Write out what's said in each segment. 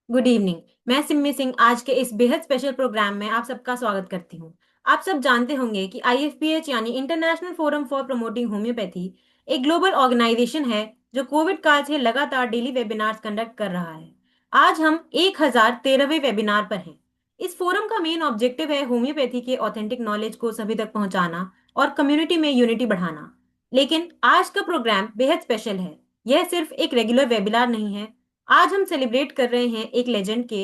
Good evening. मैं सिम्मी सिंह आज के इस बेहद स्पेशल प्रोग्राम में आप सबका स्वागत करती हूँ। आप सब जानते होंगे कि आईएफपीएच यानी international forum for promoting homeopathy एक ग्लोबल ऑर्गेनाइजेशन है जो कोविड काल से लगातार डेली वेबिनार्स कंडक्ट कर रहा है। आज हम 1013वें वेबिनार पर हैं। इस फोरम का मेन ऑब्जेक्टिव है होम्योपैथी के ऑथेंटिक नॉलेज को सभी तक पहुंचाना और कम्युनिटी में यूनिटी बढ़ाना। लेकिन आज का प्रोग्राम बेहद स्पेशल है। यह सिर्फ एक रेगुलर वेबिनार नहीं है। आज हम सेलिब्रेट कर रहे हैं एक लेजेंड के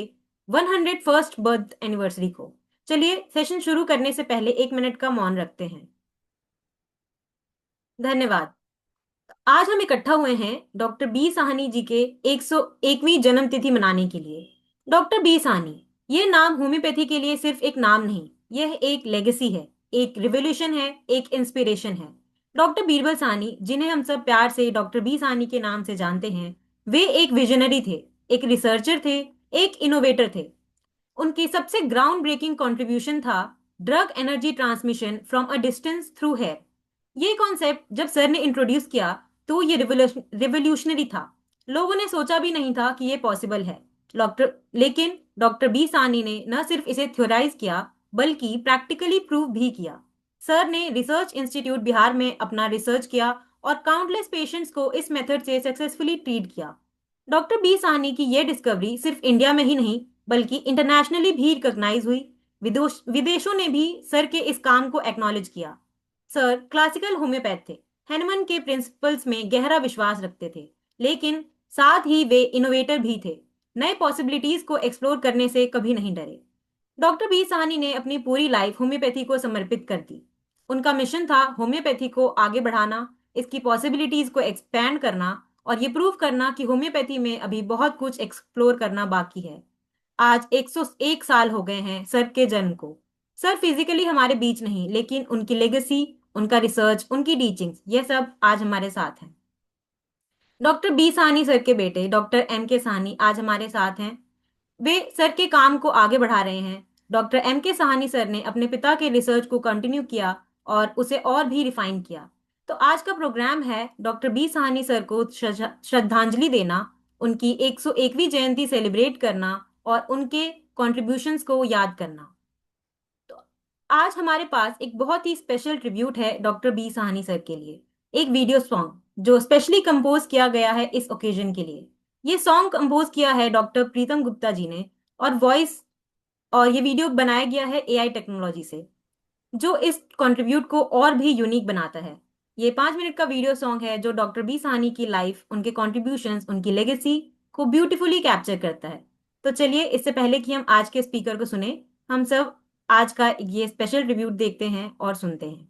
101st बर्थ एनिवर्सरी को। चलिए सेशन शुरू करने से पहले 1 मिनट का मौन रखते हैं। धन्यवाद। आज हम इकट्ठा हुए हैं डॉक्टर बी साहनी जी के 101वीं जन्म तिथि मनाने के लिए। डॉक्टर बी साहनी, ये नाम होम्योपैथी के लिए सिर्फ एक नाम नहीं, यह एक लेगेसी है, एक रिवोल्यूशन है, एक इंस्पिरेशन है। डॉक्टर बीरबल साहनी, जिन्हें हम सब प्यार से डॉक्टर बी साहनी के नाम से जानते हैं, वे एक विजनरी थे, एक रिसर्चर थे, एक इनोवेटर थे। उनकी सबसे ग्राउंड ब्रेकिंग कंट्रीब्यूशन था drug energy transmission from a distance through hair. ये कॉन्सेप्ट जब सर ने इंट्रोड्यूस किया तो ये रिवोल्यूशनरी था। लोगों ने सोचा भी नहीं था कि ये पॉसिबल है। डॉक्टर लेकिन डॉक्टर बी सानी ने न सिर्फ इसे थ्योराइज किया बल्कि प्रैक्टिकली प्रूव भी किया। सर ने रिसर्च इंस्टीट्यूट बिहार में अपना रिसर्च किया और काउंटलेस पेशेंट्स को इस मेथड से सक्सेसफुली ट्रीट किया। डॉक्टर बी साहनी की यह डिस्कवरी सिर्फ इंडिया में ही नहीं बल्कि इंटरनेशनली भी रिकॉग्नाइज हुई। विदेशों ने भी सर के इस काम को एक्नॉलेज किया। सर क्लासिकल होम्योपैथ थे, हैनमन के प्रिंसिपल्स में गहरा विश्वास रखते थे, लेकिन साथ ही वे इनोवेटर भी थे। नए पॉसिबिलिटीज को एक्सप्लोर करने से कभी नहीं डरे। डॉक्टर बी साहनी ने अपनी पूरी लाइफ होम्योपैथी को समर्पित कर दी। उनका मिशन था होम्योपैथी को आगे बढ़ाना, इसकी पॉसिबिलिटीज को एक्सपैंड करना और ये प्रूव करना कि होम्योपैथी में अभी बहुत कुछ एक्सप्लोर करना बाकी है। आज 101 साल हो गए हैं सर के जन्म को। सर फिजिकली हमारे बीच नहीं, लेकिन उनकी लेगेसी, उनका रिसर्च, उनकी टीचिंग्स, ये सब आज हमारे साथ हैं। डॉक्टर बी साहनी सर के बेटे डॉक्टर एम के साहनी आज हमारे साथ हैं। वे सर के काम को आगे बढ़ा रहे हैं। Doctor M K Sahni sir ने अपने पिता के रिसर्च को कंटिन्यू किया और उसे और भी रिफाइन किया। तो आज का प्रोग्राम है डॉक्टर बी साहनी सर को श्रद्धांजलि देना, उनकी 101वीं जयंती सेलिब्रेट करना और उनके कॉन्ट्रीब्यूशंस को याद करना। तो आज हमारे पास एक बहुत ही स्पेशल ट्रिब्यूट है डॉक्टर बी साहनी सर के लिए, एक वीडियो सॉन्ग जो स्पेशली कंपोज किया गया है इस ओकेजन के लिए। ये सॉन्ग कंपोज किया है डॉक्टर प्रीतम गुप्ता जी ने और वॉइस और ये वीडियो बनाया गया है एआई टेक्नोलॉजी से, जो इस कंट्रीब्यूट को और भी यूनिक बनाता है। ये 5 मिनट का वीडियो सॉन्ग है जो डॉक्टर बी साहनी की लाइफ, उनके कॉन्ट्रीब्यूशंस, उनकी लेगेसी को ब्यूटीफुली कैप्चर करता है। तो चलिए इससे पहले कि हम आज के स्पीकर को सुने, हम सब आज का ये स्पेशल रिव्यूट देखते हैं और सुनते हैं।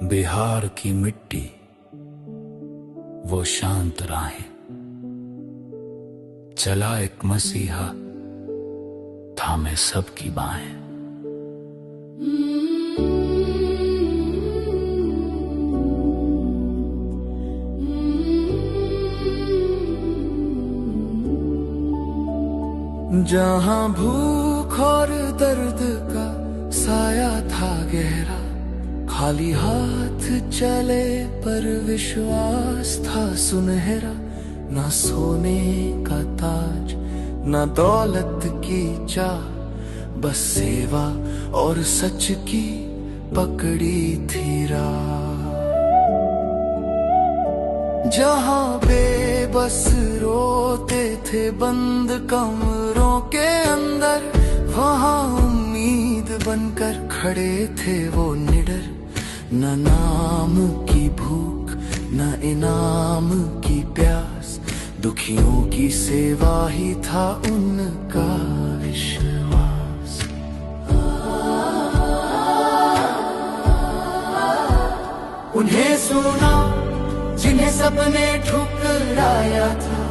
बिहार की मिट्टी, वो शांत राहें, चला एक मसीहा, थामे सबकी बाहें। जहां भूख और दर्द का साया था गहरा, खाली हाथ चले पर विश्वास था सुनहरा। ना सोने का ताज, ना दौलत की चाह, बस सेवा और सच की पकड़ी थी राह। जहां बेबस रोते थे बंद कमरों के अंदर, वहां उम्मीद बनकर खड़े थे वो निडर। न नाम की भूख, न इनाम की प्यास, दुखियों की सेवा ही था उनका विश्वास। उन्हें सुना जिन्हें सबने ठुकराया था,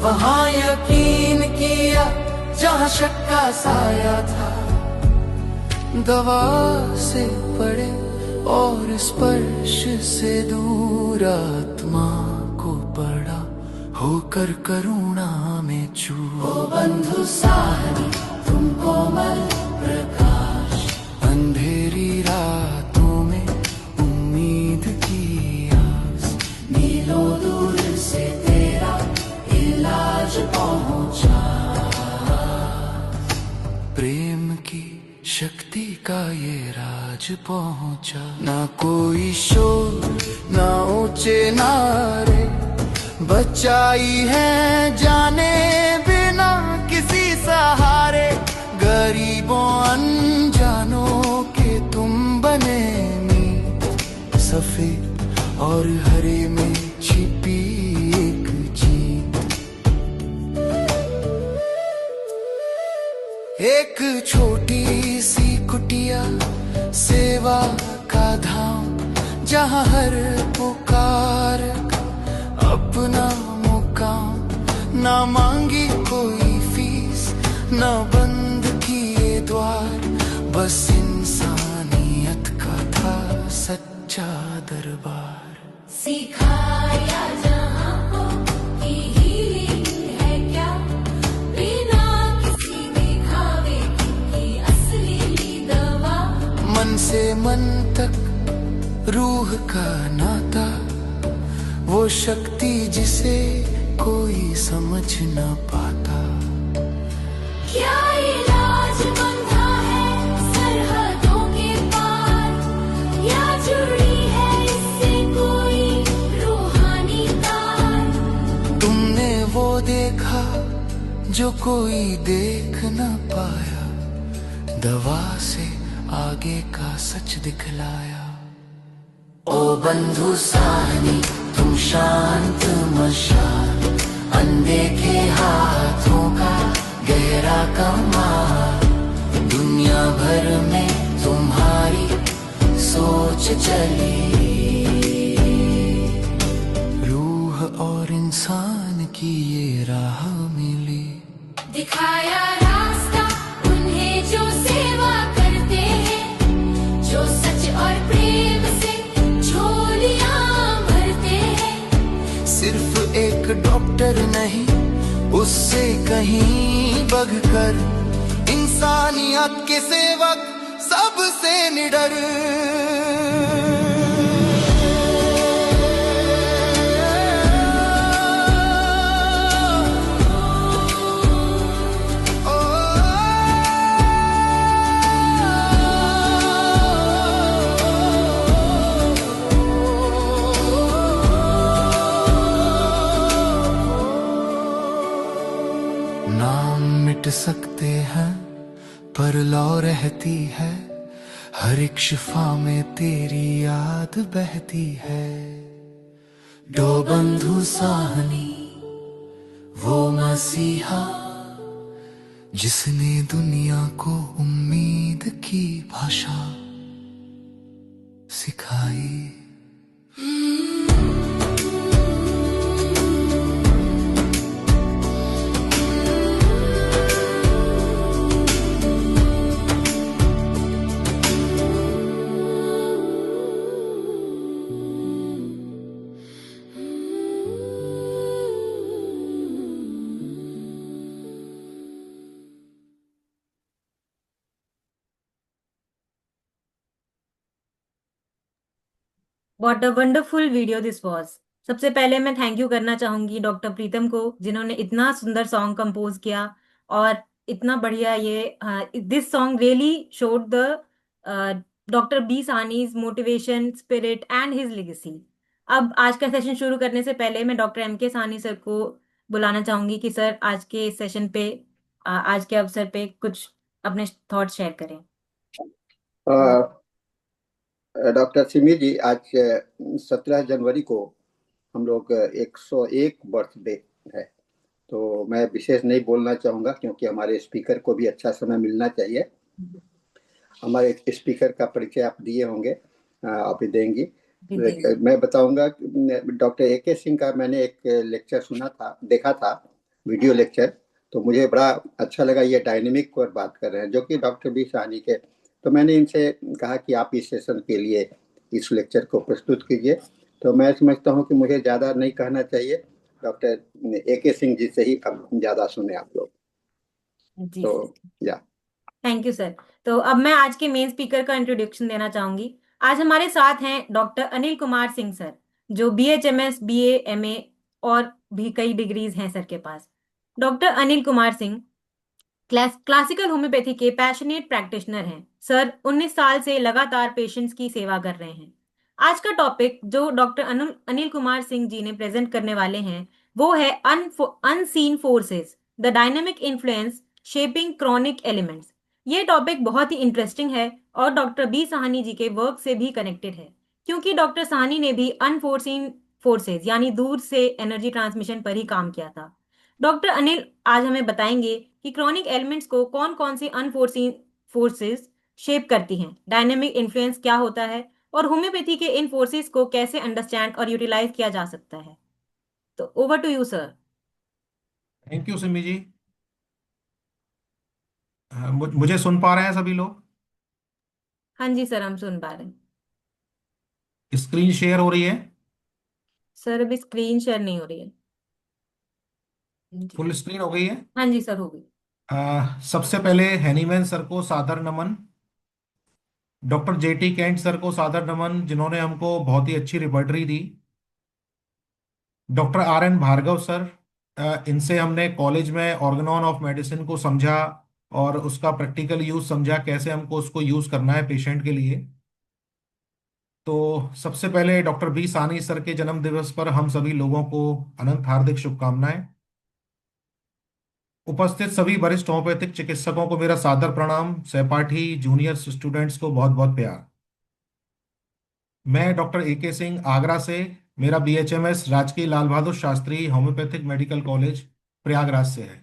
वहां यकीन किया जहां शक का साया था। दवा से पड़े और स्पर्श से दूर आत्मा को पड़ा होकर करुणा में चू। ओ बंधु साहनी तुम कोमल प्रकाश, अंधेरी रातों में उम्मीद की आस, मीलों दूर से तेरा इलाज पहुंचा। प्रेम की शक्ति का ये राज पहुंचा। ना कोई शोर ना ऊंचे नारे, बचाई है जाने बिना किसी सहारे। गरीबों अनजानों के तुम बने मीत, सफेद और हरे में छिपी एक जीत। एक छोटी सी कुटिया, सेवा का धाम, जहाँ हर पुकार अपना मुकाम। ना मांगी कोई फीस, ना बंद किए द्वार, बस इंसानियत का था सच्चा दरबार। सिखाया जहाँ को कि हीलिंग है क्या, बिना किसी दिखावे की असली दवा। मन से मन तक रूह का नाता, वो शक्ति जिसे कोई समझ न पाता। क्या इलाज बंधा है सरहदों के पार, या जुड़ी है इससे कोई रूहानी तार। तुमने वो देखा जो कोई देख न पाया, दवा से आगे का सच दिखलाया। ओ बंधु साहनी तुम शांत मशाल, अनदेखे हाथों का गहरा कमाल। दुनिया भर में तुम्हारी सोच चली, रूह और इंसान की ये राह मिली। दिखाया रास्ता उन्हें जो सेवा करते हैं, जो सच और प्रेम से झोलियां भरते हैं। सिर्फ एक डॉक्टर नहीं, उससे कहीं बढ़कर इंसानियत के सेवक सबसे निडर। नाम मिट सकते हैं पर लौ रहती है, हर एक शिफा में तेरी याद बहती है। दो बंधु साहनी वो मसीहा, जिसने दुनिया को उम्मीद की भाषा सिखाई। What a wonderful video this was. सबसे पहले मैं थैंक यू करना चाहूंगी डॉक्टर प्रीतम को, जिन्होंने इतना सुंदर सॉन्ग कंपोज किया और इतना बढ़िया ये this song really showed the doctor B Sani's motivation spirit and his legacy. अब आज का सेशन शुरू करने से पहले मैं डॉक्टर एम के सानी सर को बुलाना चाहूंगी कि सर आज के सेशन पे आज के अवसर पे कुछ अपने थॉट शेयर करें। डॉक्टर सिमी जी, आज 17 जनवरी को हम लोग 101 बर्थडे है, तो मैं विशेष नहीं बोलना चाहूँगा क्योंकि हमारे स्पीकर को भी अच्छा समय मिलना चाहिए। हमारे स्पीकर का परिचय आप दिए होंगे, आप भी देंगी। मैं बताऊंगा, डॉक्टर AK सिंह का मैंने एक लेक्चर सुना था, देखा था वीडियो लेक्चर, तो मुझे बड़ा अच्छा लगा। ये डायनेमिक पर बात कर रहे हैं जो कि डॉक्टर बी साहनी के, तो मैंने इनसे कहा कि आप इस सेशन के लिए इस लेक्चर को प्रस्तुत कीजिए। तो मैं समझता हूँ कि मुझे ज़्यादा नहीं कहना चाहिए, डॉक्टर AK सिंह जी से ही अब ज़्यादा सुने आप लोग। जी तो सर। या थैंक यू सर। तो अब मैं आज के मेन स्पीकर का इंट्रोडक्शन देना चाहूंगी। आज हमारे साथ हैं डॉक्टर अनिल कुमार सिंह सर, जो BHMS BA MA और भी कई डिग्रीज हैं सर के पास। Doctor Anil Kumar Singh classical homeopathy के पैशनेट प्रैक्टिशनर हैं सर। 19 साल से लगातार पेशेंट्स की सेवा कर रहे हैं। आज का टॉपिक जो डॉक्टर अनिल कुमार सिंह जी ने प्रेजेंट करने वाले हैं वो है unseen forces, the dynamic influence shaping chronic elements. ये टॉपिक बहुत ही इंटरेस्टिंग है और डॉक्टर बी साहनी जी के वर्क से भी कनेक्टेड है, क्योंकि डॉक्टर साहनी ने भी अनफोर्सीन फोर्सेस यानी दूर से एनर्जी ट्रांसमिशन पर ही काम किया था। डॉक्टर अनिल आज हमें बताएंगे कि क्रॉनिक एलिमेंट्स को कौन कौन सी अनफोर्सीन फोर्सेस शेप करती हैं, डायनेमिक इन्फ्लुएंस क्या होता है, और होम्योपैथी के इन फोर्सेस को कैसे अंडरस्टैंड और यूटिलाइज किया जा सकता है। तो over to you sir. Thank you Simi ji. मुझे सुन पा रहे हैं सभी लोग? हाँ जी सर, हम सुन पा रहे हैं। स्क्रीन शेयर हो रही है? सर अभी स्क्रीन शेयर नहीं हो रही है। जी। फुल स्क्रीन हो गई है? हाँ जी सर, हो गई। सबसे पहले हैनीमैन सर को सादर नमन, डॉक्टर JT कैंट सर को सादर नमन, जिन्होंने हमको बहुत ही अच्छी रिपर्टरी दी। डॉक्टर RN भार्गव सर, इनसे हमने कॉलेज में ऑर्गेनॉन ऑफ मेडिसिन को समझा और उसका प्रैक्टिकल यूज समझा, कैसे हमको उसको यूज करना है पेशेंट के लिए। तो सबसे पहले डॉक्टर बी सानी सर के जन्म दिवस पर हम सभी लोगों को अनंत हार्दिक शुभकामनाएं। उपस्थित सभी वरिष्ठ होम्योपैथिक चिकित्सकों को मेरा सादर प्रणाम, सहपाठी जूनियर स्टूडेंट्स को बहुत बहुत प्यार। मैं डॉक्टर AK सिंह, आगरा से। मेरा BHMS राजकीय Lal Bahadur Shastri homeopathic medical college Prayagraj से है।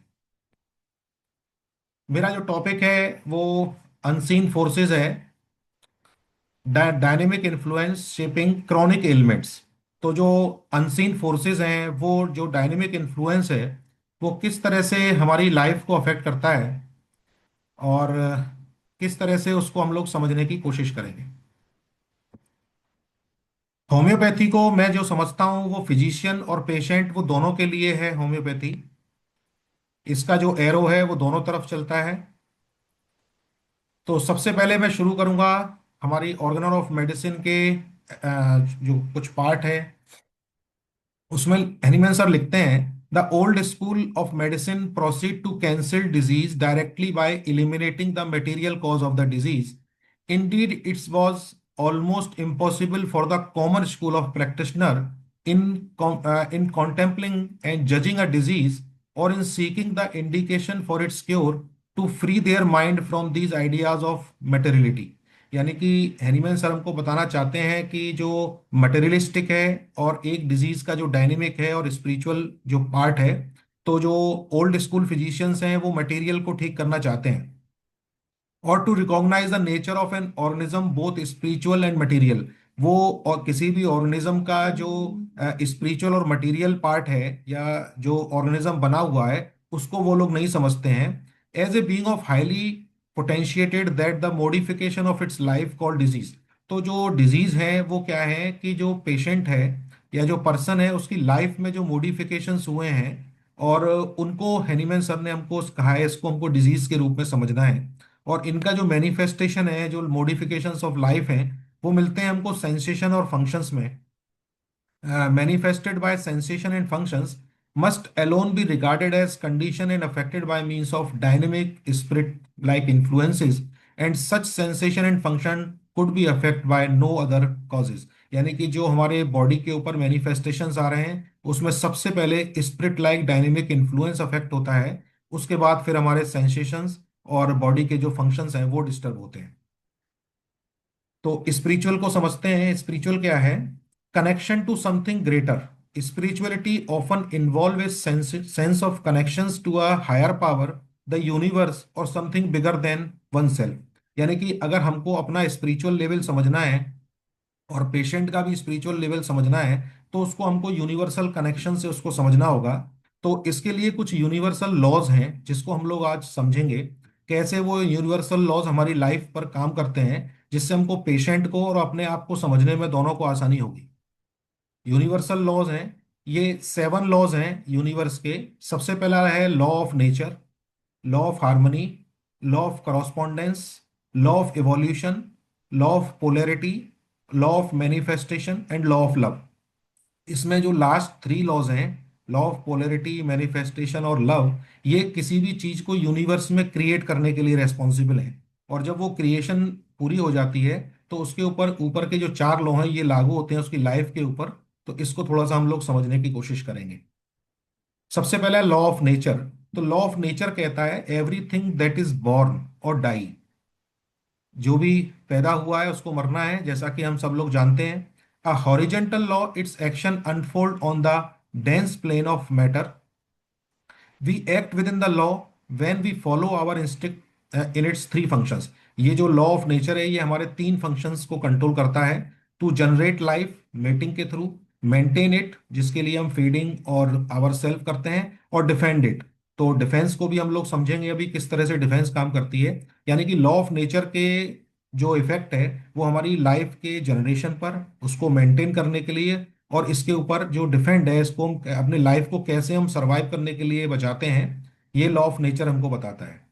मेरा जो टॉपिक है वो अनसीन फोर्सेस है, dynamic influence shaping chronic elements. तो जो अनसीन फोर्सेस हैं, वो जो डायनेमिक इन्फ्लुएंस है, वो किस तरह से हमारी लाइफ को अफेक्ट करता है और किस तरह से उसको हम लोग समझने की कोशिश करेंगे। होम्योपैथी को मैं जो समझता हूँ वो फिजिशियन और पेशेंट वो दोनों के लिए है होम्योपैथी। इसका जो एरो है वो दोनों तरफ चलता है। तो सबसे पहले मैं शुरू करूंगा हमारी ऑर्गेनल ऑफ मेडिसिन के जो कुछ पार्ट है उसमें। एनिमल सर लिखते हैं, the old school of medicine proceed to cancel disease directly by eliminating the material cause of the disease. Indeed it's was almost impossible for the common school of practitioner in in contemplating and judging a disease or in seeking the indication for its cure to free their mind from these ideas of materiality। यानी कि Hahnemann sir हमको बताना चाहते हैं कि जो materialistic है और एक डिजीज का जो डायनेमिक है और स्पिरिचुअल जो पार्ट है, तो जो ओल्ड स्कूल फिजिशियंस हैं वो मटेरियल को ठीक करना चाहते हैं। और to recognise the nature of an organism both spiritual and material. वो और किसी भी ऑर्गेनिज्म का जो स्पिरिचुअल और मटेरियल पार्ट है या जो ऑर्गेनिज्म बना हुआ है, उसको वो लोग नहीं समझते हैं। As a being of highly potentiated that the modification of its life called disease. तो जो डिजीज है वो क्या है कि जो पेशेंट है या जो पर्सन है उसकी लाइफ में जो मॉडिफिकेशंस हुए हैं और उनको हैनीमैन सर ने हमको कहा है इसको हमको डिजीज के रूप में समझना है। और इनका जो मैनिफेस्टेशन है, जो मॉडिफिकेशंस ऑफ लाइफ हैं, वो मिलते हैं हमको सेंसेशन और फंक्शंस में। manifested by sensation and functions must alone be regarded as conditioned and affected by means of dynamic spirit like influences, and such sensation and function could be affected by no other causes। यानी कि जो हमारे body के ऊपर manifestations आ रहे हैं उसमें सबसे पहले spirit like dynamic influence affect होता है, उसके बाद फिर हमारे सेंसेशंस और बॉडी के जो फंक्शंस हैं वो डिस्टर्ब होते हैं। तो स्पिरिचुअल को समझते हैं। स्पिरिचुअल क्या है? Connection to something greater. Spirituality often involve a sense of connections to a higher power, the universe और something bigger than oneself. यानी कि अगर हमको अपना स्पिरिचुअल लेवल समझना है और पेशेंट का भी स्पिरिचुअल लेवल समझना है, तो उसको हमको यूनिवर्सल कनेक्शन से उसको समझना होगा। तो इसके लिए कुछ यूनिवर्सल लॉज हैं जिसको हम लोग आज समझेंगे, कैसे वो यूनिवर्सल लॉज हमारी लाइफ पर काम करते हैं जिससे हमको पेशेंट को और अपने आप को समझने में दोनों को आसानी होगी। यूनिवर्सल लॉज हैं, ये 7 लॉज हैं यूनिवर्स के। सबसे पहला है law of nature, law of harmony, law of correspondence, law of evolution, law of polarity, law of manifestation and law of love. इसमें जो लास्ट 3 लॉज हैं, लॉ ऑफ पोलैरिटी, मैनिफेस्टेशन और लव, ये किसी भी चीज को यूनिवर्स में क्रिएट करने के लिए रेस्पॉन्सिबल हैं। और जब वो क्रिएशन पूरी हो जाती है तो उसके ऊपर ऊपर के जो 4 लॉ हैं ये लागू होते हैं उसकी लाइफ के ऊपर। तो इसको थोड़ा सा हम लोग समझने की कोशिश करेंगे। सबसे पहला है लॉ ऑफ नेचर। तो लॉ ऑफ नेचर कहता है एवरीथिंग दैट इज बॉर्न और डाई, जो भी पैदा हुआ है उसको मरना है, जैसा कि हम सब लोग जानते हैं। A horizontal law, its action unfold on the dense plane of matter. We act within the law when we follow our instinct in its 3 functions. ये जो लॉ ऑफ नेचर है ये हमारे 3 फंक्शंस को कंट्रोल करता है। To generate life, mating के through, maintain it, जिसके लिए हम फीडिंग और आवर सेल्फ करते हैं, और डिफेंड इट। तो डिफेंस को भी हम लोग समझेंगे अभी किस तरह से डिफेंस काम करती है। यानी कि लॉ ऑफ नेचर के जो इफेक्ट है वो हमारी लाइफ के जनरेशन पर, उसको मेंटेन करने के लिए, और इसके ऊपर जो डिफेंड है, इसको हम अपने लाइफ को कैसे हम सरवाइव करने के लिए बचाते हैं, ये लॉ ऑफ नेचर हमको बताता है।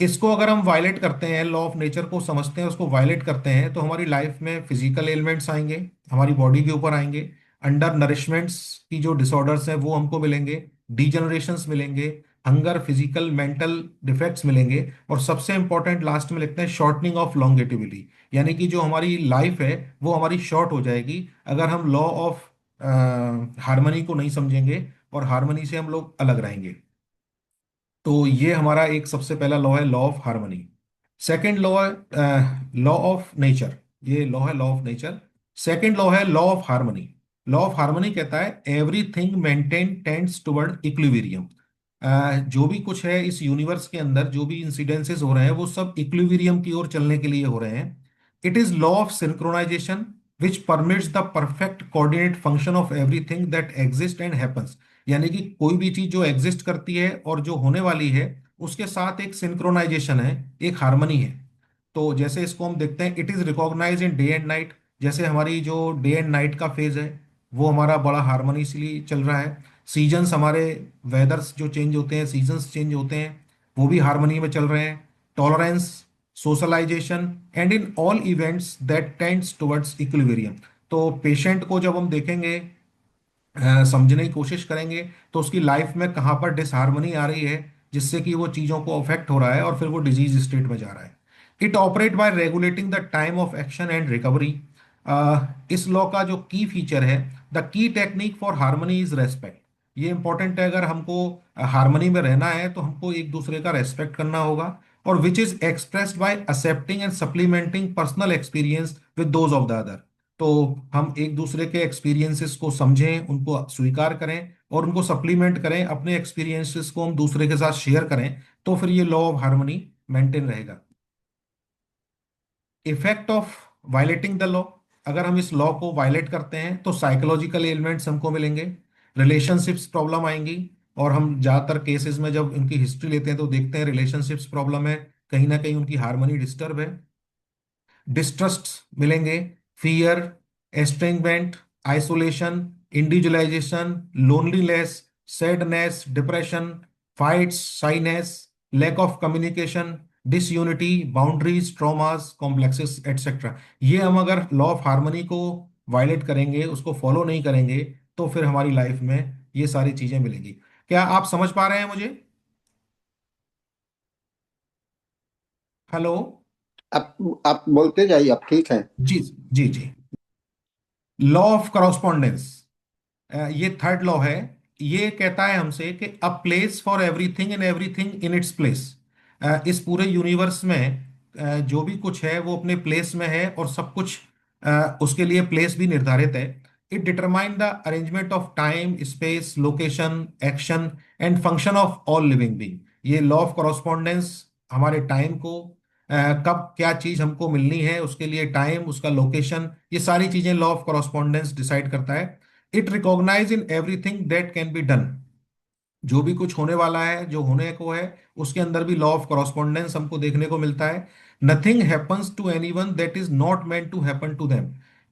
इसको अगर हम वायलेट करते हैं, लॉ ऑफ नेचर को समझते हैं, उसको वायलेट करते हैं, तो हमारी लाइफ में फिजिकल एलिमेंट्स आएंगे, हमारी बॉडी के ऊपर आएंगे। अंडर नरिशमेंट्स की जो डिसऑर्डर्स हैं वो हमको मिलेंगे, डीजनरेशंस मिलेंगे, हंगर, फिजिकल मेंटल डिफेक्ट्स मिलेंगे, और सबसे इंपॉर्टेंट लास्ट में लिखते हैं शॉर्टनिंग ऑफ लॉन्गेटिविटी। यानी कि जो हमारी लाइफ है वो हमारी शॉर्ट हो जाएगी अगर हम लॉ ऑफ हार्मनी को नहीं समझेंगे और हार्मनी से हम लोग अलग रहेंगे। तो ये हमारा एक सबसे पहला लॉ है, law of harmony. Second law है लॉ ऑफ नेचर। ये लॉ है law of nature. Second law है law of harmony. Law of harmony कहता है everything maintain tends toward equilibrium. जो भी कुछ है इस यूनिवर्स के अंदर, जो भी इंसिडेंसेस हो रहे हैं वो सब इक्विलिब्रियम की ओर चलने के लिए हो रहे हैं। It is law of synchronisation which permits the perfect coordinate function of everything that exist and happens. यानी कि कोई भी चीज जो एग्जिस्ट करती है और जो होने वाली है उसके साथ एक सिंक्रोनाइजेशन है, एक हार्मनी है। तो जैसे इसको हम देखते हैं, it is recognise in day and night. जैसे हमारी जो डे एंड नाइट का फेज है वो हमारा बड़ा हार्मोनियसली चल रहा है। सीजन्स, हमारे वेदर्स जो चेंज होते हैं, सीजन्स चेंज होते हैं, वो भी हार्मनी में चल रहे हैं। Tolerance, socialisation and in all events that tends towards equilibrium. तो पेशेंट को जब हम देखेंगे, समझने की कोशिश करेंगे, तो उसकी लाइफ में कहाँ पर डिसहार्मनी आ रही है जिससे कि वो चीज़ों को अफेक्ट हो रहा है और फिर वो डिजीज स्टेट में जा रहा है। It operate bye regulating the time of action and recovery. इस लॉ का जो की फीचर है, the key technique for harmony is respect. ये इंपॉर्टेंट है, अगर हमको हार्मनी में रहना है तो हमको एक दूसरे का रेस्पेक्ट करना होगा। और which is expressed by accepting and supplementing personal experience with those of the other. तो हम एक दूसरे के एक्सपीरियंसेस को समझें, उनको स्वीकार करें और उनको सप्लीमेंट करें, अपने एक्सपीरियंसेस को हम दूसरे के साथ शेयर करें, तो फिर ये लॉ ऑफ हार्मनी मेंटेन रहेगा। Effect of violating the law, अगर हम इस लॉ को वायलेट करते हैं तो साइकोलॉजिकल एलिमेंट्स हमको मिलेंगे, रिलेशनशिप्स प्रॉब्लम आएंगी। और हम ज़्यादातर केसेस में जब इनकी हिस्ट्री लेते हैं तो देखते हैं रिलेशनशिप्स प्रॉब्लम है, कहीं ना कहीं उनकी हार्मनी डिस्टर्ब है। डिस्ट्रस्ट मिलेंगे, fear, estrangement, isolation, individualisation, loneliness, sadness, depression, fights, shyness, lack of communication, disunity, boundaries, traumas, complexes etcetera. ये हम अगर लॉ ऑफ हार्मनी को वायलेट करेंगे, उसको फॉलो नहीं करेंगे, तो फिर हमारी लाइफ में ये सारी चीजें मिलेंगी। क्या आप समझ पा रहे हैं मुझे? हेलो? आप बोलते जाइए, आप ठीक हैं। जी, जी, जी। लॉ ऑफ करॉस्पोंडेंस, ये थर्ड लॉ है। ये कहता है हमसे कि a place for everything and everything in its place. इस पूरे यूनिवर्स में जो भी कुछ है वो अपने प्लेस में है, और सब कुछ उसके लिए प्लेस भी निर्धारित है। It determine the arrangement of time, space, location, action and function of all living being. ये लॉ ऑफ करॉस्पोंडेंस हमारे टाइम को, कब क्या चीज हमको मिलनी है उसके लिए टाइम, उसका लोकेशन, ये सारी चीजें लॉ ऑफ करॉस्पोंडेंस डिसाइड करता है। It recognise in everything that can be done. जो भी कुछ होने वाला है, जो होने को है, उसके अंदर भी लॉ ऑफ करॉस्पोंडेंस हमको देखने को मिलता है। Nothing happens to anyone that is not meant to happen to them.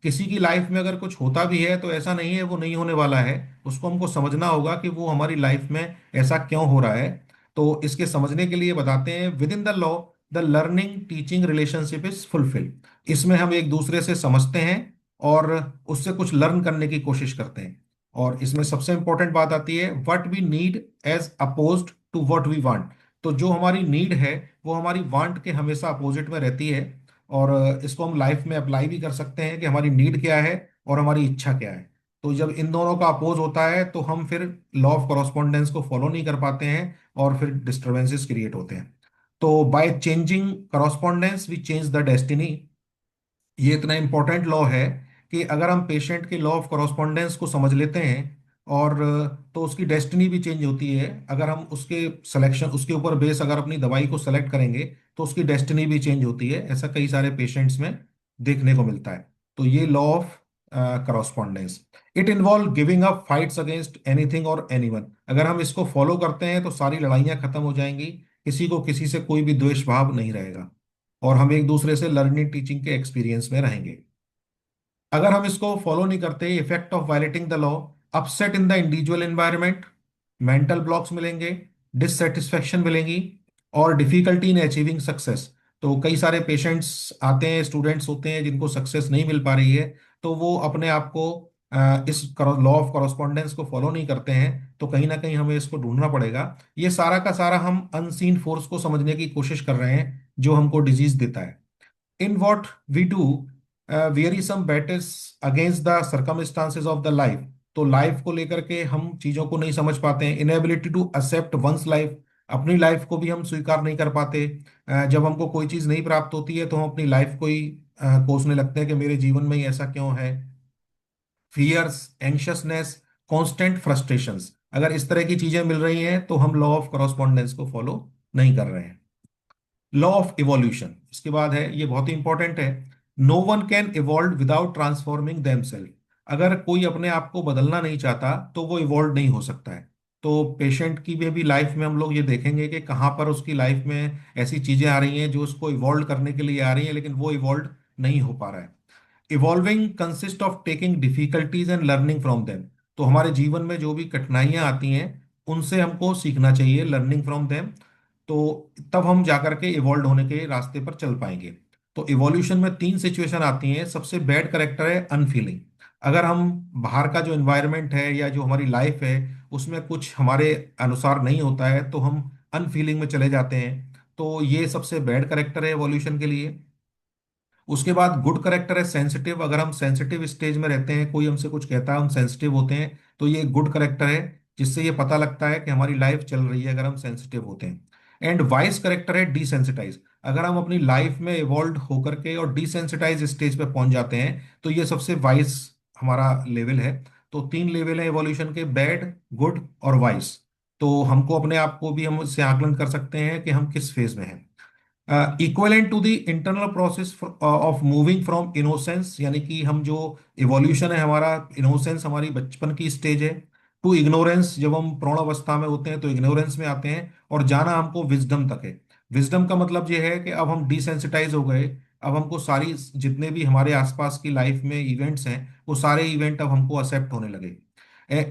किसी की लाइफ में अगर कुछ होता भी है तो ऐसा नहीं है वो नहीं होने वाला है, उसको हमको समझना होगा कि वो हमारी लाइफ में ऐसा क्यों हो रहा है। तो इसके समझने के लिए बताते हैं, with in the law the learning teaching relationship is fulfil. इसमें हम एक दूसरे से समझते हैं और उससे कुछ लर्न करने की कोशिश करते हैं। और इसमें सबसे इंपॉर्टेंट बात आती है, what we need as opposed to what we want. तो जो हमारी नीड है वो हमारी वांट के हमेशा अपोजिट में रहती है। और इसको हम लाइफ में अप्लाई भी कर सकते हैं कि हमारी नीड क्या है और हमारी इच्छा क्या है। तो जब इन दोनों का अपोज होता है तो हम फिर लॉ ऑफ कॉरस्पॉन्डेंस को फॉलो नहीं कर पाते हैं और फिर डिस्टरबेंसेस क्रिएट होते हैं। तो by changing correspondence we change the destiny. ये इतना इंपॉर्टेंट लॉ है कि अगर हम पेशेंट के लॉ ऑफ कॉरस्पॉन्डेंस को समझ लेते हैं और तो उसकी डेस्टिनी भी चेंज होती है। अगर हम उसके सिलेक्शन उसके ऊपर बेस अगर अपनी दवाई को सेलेक्ट करेंगे तो उसकी डेस्टिनी भी चेंज होती है। ऐसा कई सारे पेशेंट्स में देखने को मिलता है। तो ये law of correspondence, it involve giving up fights against anything और एनीवन। अगर हम इसको फॉलो करते हैं तो सारी लड़ाइयाँ खत्म हो जाएंगी, किसी को किसी से कोई भी द्वेष भाव नहीं रहेगा और हम एक दूसरे से लर्निंग टीचिंग के एक्सपीरियंस में रहेंगे। अगर हम इसको फॉलो नहीं करते, effect of violating the law, upset in the individual environment, mental blocks मिलेंगे, डिससेटिस्फेक्शन मिलेंगी और डिफिकल्टी इन अचीविंग सक्सेस। तो कई सारे पेशेंट्स आते हैं, स्टूडेंट्स होते हैं जिनको सक्सेस नहीं मिल पा रही है, तो वो अपने आप को इस लॉ ऑफ कॉरस्पॉन्डेंस को फॉलो नहीं करते हैं। तो कहीं ना कहीं हमें इसको ढूंढना पड़ेगा। ये सारा का सारा हम अनसीन फोर्स को समझने की कोशिश कर रहे हैं जो हमको डिजीज देता है। In what we do, vary some battles against the circumstances of the life। तो लाइफ को लेकर के हम चीजों को नहीं समझ पाते हैं। Inability to accept one's life, अपनी लाइफ को भी हम स्वीकार नहीं कर पाते। जब हमको कोई चीज नहीं प्राप्त होती है तो हम अपनी लाइफ को ही कोसने लगते हैं कि मेरे जीवन में ही ऐसा क्यों है। फियर्स, एंशियसनेस, कांस्टेंट फ्रस्ट्रेशंस, अगर इस तरह की चीजें मिल रही हैं तो हम लॉ ऑफ कॉरस्पॉन्डेंस को फॉलो नहीं कर रहे हैं। लॉ ऑफ इवोल्यूशन इसके बाद है, ये बहुत ही इंपॉर्टेंट है। No one can evolve without transforming themselves. अगर कोई अपने आप को बदलना नहीं चाहता तो वो इवॉल्व नहीं हो सकता है। तो पेशेंट की भी लाइफ में हम लोग ये देखेंगे कि कहाँ पर उसकी लाइफ में ऐसी चीजें आ रही हैं जो उसको इवॉल्व करने के लिए आ रही हैं लेकिन वो इवॉल्व नहीं हो पा रहा है। Evolving consist of taking difficulties and learning from them. तो हमारे जीवन में जो भी कठिनाइयां आती हैं उनसे हमको सीखना चाहिए, लर्निंग फ्रॉम देम। तो तब हम जाकर के इवॉल्व होने के रास्ते पर चल पाएंगे। तो इवोल्यूशन में तीन सिचुएशन आती हैं। सबसे बैड करेक्टर है अनफीलिंग। अगर हम बाहर का जो एनवायरनमेंट है या जो हमारी लाइफ है उसमें कुछ हमारे अनुसार नहीं होता है तो हम अनफीलिंग में चले जाते हैं। तो ये सबसे बैड करेक्टर है इवोल्यूशन के लिए। उसके बाद गुड करेक्टर है सेंसिटिव। अगर हम सेंसिटिव स्टेज में रहते हैं, कोई हमसे कुछ कहता है हम सेंसिटिव होते हैं, तो ये गुड करेक्टर है जिससे ये पता लगता है कि हमारी लाइफ चल रही है अगर हम सेंसिटिव होते हैं। एंड वाइस करेक्टर है डिसेंसिटाइज। अगर हम अपनी लाइफ में इवॉल्व होकर के और डिसेंसिटाइज स्टेज पे पहुंच जाते हैं तो ये सबसे वाइस हमारा लेवल है। तो तीन लेवल है इवोल्यूशन के, बैड, गुड और वाइस। तो हमको अपने आप को भी हम इससे आकलन कर सकते हैं कि हम किस फेज में हैं। Equivalent to the internal process of moving from innocence, यानी कि हम जो इवोल्यूशन है हमारा, इनोसेंस हमारी बचपन की स्टेज है, टू इग्नोरेंस जब हम प्रौढ़ अवस्था में होते हैं तो इग्नोरेंस में आते हैं, और जाना हमको विजडम तक है। विजडम का मतलब ये है कि अब हम डिसेंसिटाइज हो गए। अब हमको सारी जितने भी हमारे आसपास की लाइफ में इवेंट्स हैं वो सारे इवेंट अब हमको एक्सेप्ट होने लगे।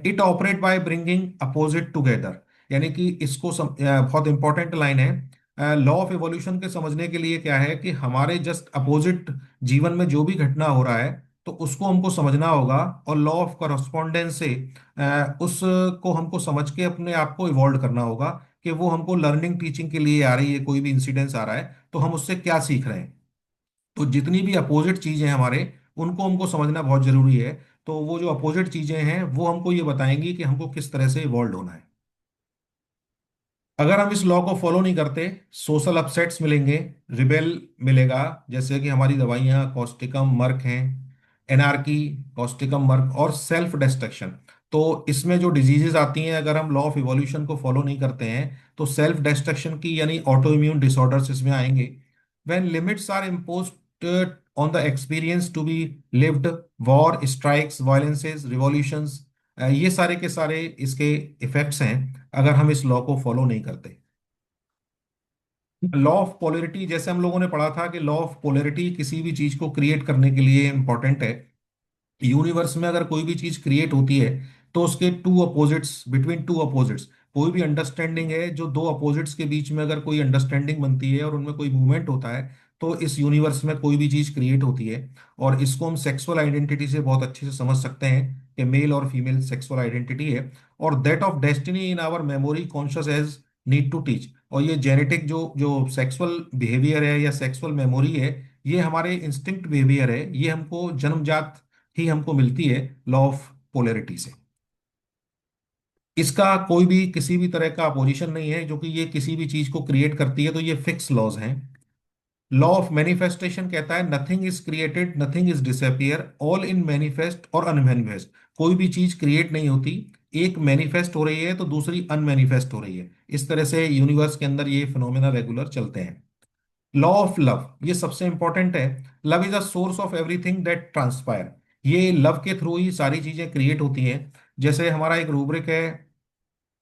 It operate by bringing opposite together, यानी कि इसको बहुत इंपॉर्टेंट लाइन है। लॉ ऑफ एवोल्यूशन के समझने के लिए क्या है कि हमारे जस्ट अपोजिट जीवन में जो भी घटना हो रहा है तो उसको हमको समझना होगा, और लॉ ऑफ करस्पॉन्डेंस से उसको हमको समझ के अपने आप को इवॉल्व करना होगा कि वो हमको लर्निंग टीचिंग के लिए आ रही है, कोई भी इंसिडेंस आ रहा है तो हम उससे क्या सीख रहे हैं। तो जितनी भी अपोजिट चीजें हैं हमारे, उनको हमको समझना बहुत जरूरी है। तो वो जो अपोजिट चीजें हैं वो हमको ये बताएंगी कि हमको किस तरह से इवॉल्व होना है। अगर हम इस लॉ को फॉलो नहीं करते, सोशल अपसेट्स मिलेंगे, रिबेल मिलेगा, जैसे कि हमारी दवाइयाँ कॉस्टिकम मर्क हैं, एनार्की, कॉस्टिकम मर्क और सेल्फ डिस्ट्रक्शन। तो इसमें जो डिजीजेज आती हैं अगर हम लॉ ऑफ इवोल्यूशन को फॉलो नहीं करते हैं तो सेल्फ डिस्ट्रक्शन की यानी ऑटो इम्यून डिसऑर्डर्स इसमें आएंगे। When limits are imposed on the experience to be lived, war, strikes, violences, revolutions, ये सारे के सारे इसके इफेक्ट्स हैं अगर हम इस लॉ को फॉलो नहीं करते। लॉ ऑफ पोलैरिटी, जैसे हम लोगों ने पढ़ा था कि लॉ ऑफ पोलैरिटी किसी भी चीज को क्रिएट करने के लिए इंपॉर्टेंट है। यूनिवर्स में अगर कोई भी चीज क्रिएट होती है तो उसके two opposites, between two opposites, कोई भी अंडरस्टैंडिंग है, जो दो अपोजिट्स के बीच में अगर कोई अंडरस्टैंडिंग बनती है और उनमें कोई मूवमेंट होता है, तो इस यूनिवर्स में कोई भी चीज क्रिएट होती है। और इसको हम सेक्सुअल आइडेंटिटी से बहुत अच्छे से समझ सकते हैं कि मेल और फीमेल सेक्सुअल आइडेंटिटी है। और that of destiny in our memory conscious as need to teach. और ये जेनेटिक जो जो सेक्सुअल बिहेवियर है या सेक्सुअल मेमोरी है, ये हमारे इंस्टिंक्ट बिहेवियर है, ये हमको जन्मजात ही हमको मिलती है लॉ ऑफ पोलैरिटी से। इसका कोई भी किसी भी तरह का अपोजिशन नहीं है, जो कि ये किसी भी चीज को क्रिएट करती है, तो ये फिक्स लॉज हैं। लॉ ऑफ मैनिफेस्टेशन कहता है nothing is created, nothing is disappear, all in manifest और अनमैनिफेस्ट। कोई भी चीज क्रिएट नहीं होती, एक मैनिफेस्ट हो रही है तो दूसरी अनमैनिफेस्ट हो रही है। इस तरह से यूनिवर्स के अंदर ये फिनोमेना रेगुलर चलते हैं। लॉ ऑफ लव, ये सबसे इंपॉर्टेंट है। Love is a source of everything that transpire. ये लव के थ्रू ही सारी चीजें क्रिएट होती हैं। जैसे हमारा एक रूब्रिक है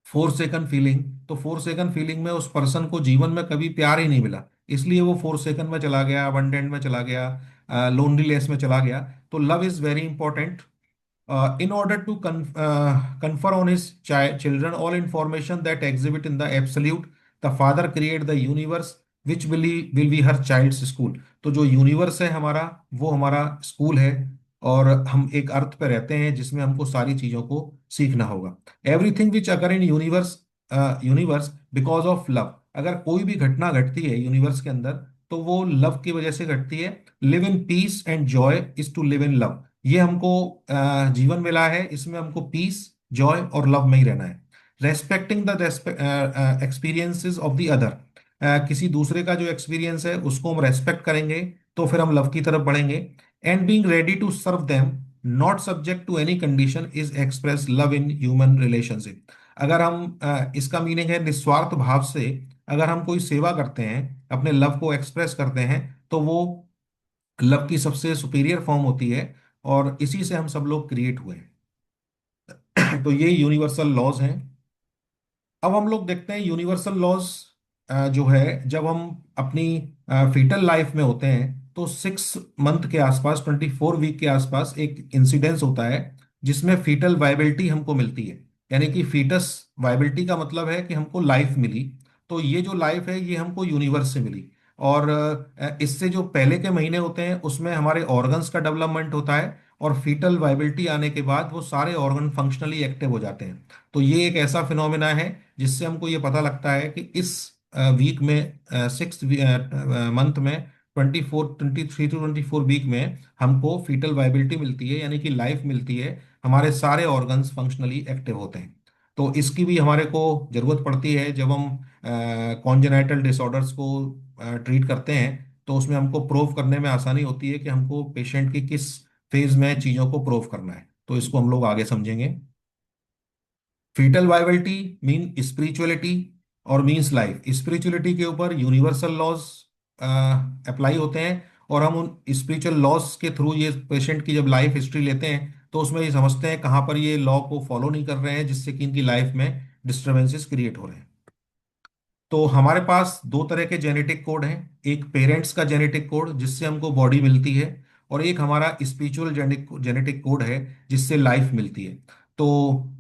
फोर सेकंड फीलिंग, तो फोर सेकंड फीलिंग में उस पर्सन को जीवन में कभी प्यार ही नहीं मिला, इसलिए वो फोर सेकंड में चला गया, अबंडेंट में चला गया, लोनलीनेस में चला गया। तो love is very important. In order to confer on his children all information that exhibit in the absolute, the father create the universe which will be her child's school। तो जो universe है हमारा, वो हमारा स्कूल है। और हम एक अर्थ पे रहते हैं जिसमें हमको सारी चीजों को सीखना होगा। Everything which occur in universe, universe because of love. अगर कोई भी घटना घटती है यूनिवर्स के अंदर, तो वो लव की वजह से घटती है। Live in peace and joy is to live in love. ये हमको जीवन मिला है, इसमें हमको पीस, जॉय और लव में ही रहना है। Respecting the experiences of the other. किसी दूसरे का जो एक्सपीरियंस है उसको हम रेस्पेक्ट करेंगे, तो फिर हम लव की तरफ बढ़ेंगे। And being ready to serve them, not subject to any condition, is express love in human relationship. अगर हम इसका मीनिंग है निस्वार्थ भाव से अगर हम कोई सेवा करते हैं, अपने लव को एक्सप्रेस करते हैं, तो वो लव की सबसे सुपीरियर फॉर्म होती है। और इसी से हम सब लोग क्रिएट हुए हैं। तो ये यूनिवर्सल लॉज हैं। अब हम लोग देखते हैं यूनिवर्सल लॉज जो है, जब हम अपनी फीटल लाइफ में होते हैं तो 6 मंथ के आसपास, 24 वीक के आसपास एक इंसिडेंस होता है जिसमें फीटल वाइबिलिटी हमको मिलती है। यानी कि फीटस वाइबिलिटी का मतलब है कि हमको लाइफ मिली। तो ये जो लाइफ है ये हमको यूनिवर्स से मिली। और इससे जो पहले के महीने होते हैं उसमें हमारे ऑर्गन्स का डेवलपमेंट होता है, और फीटल वाइबिलिटी आने के बाद वो सारे ऑर्गन फंक्शनली एक्टिव हो जाते हैं। तो ये एक ऐसा फिनोमिना है जिससे हमको ये पता लगता है कि इस वीक में, 6 मंथ में, 23 टू 24 वीक में हमको फीटल वाइबिलिटी मिलती है, यानी कि लाइफ मिलती है। हमारे सारे ऑर्गन्स फंक्शनली एक्टिव होते हैं। तो इसकी भी हमारे को जरूरत पड़ती है जब हम कॉन्जेनाइटल डिसऑर्डर्स को ट्रीट करते हैं। तो उसमें हमको प्रूव करने में आसानी होती है कि हमको पेशेंट की किस फेज में चीज़ों को प्रूव करना है। तो इसको हम लोग आगे समझेंगे। फीटल वाइबिलिटी मीन स्पिरिचुअलिटी और मीन्स लाइफ। स्पिरिचुअलिटी के ऊपर यूनिवर्सल लॉज अप्लाई होते हैं, और हम उन स्पिरिचुअल लॉज के थ्रू ये पेशेंट की जब लाइफ हिस्ट्री लेते हैं तो उसमें ये समझते हैं कहाँ पर ये लॉ को फॉलो नहीं कर रहे हैं, जिससे कि इनकी लाइफ में डिस्टरबेंसेस क्रिएट हो रहे हैं। तो हमारे पास दो तरह के जेनेटिक कोड हैं। एक पेरेंट्स का जेनेटिक कोड जिससे हमको बॉडी मिलती है, और एक हमारा स्पिरिचुअल जेनेटिक कोड है जिससे लाइफ मिलती है। तो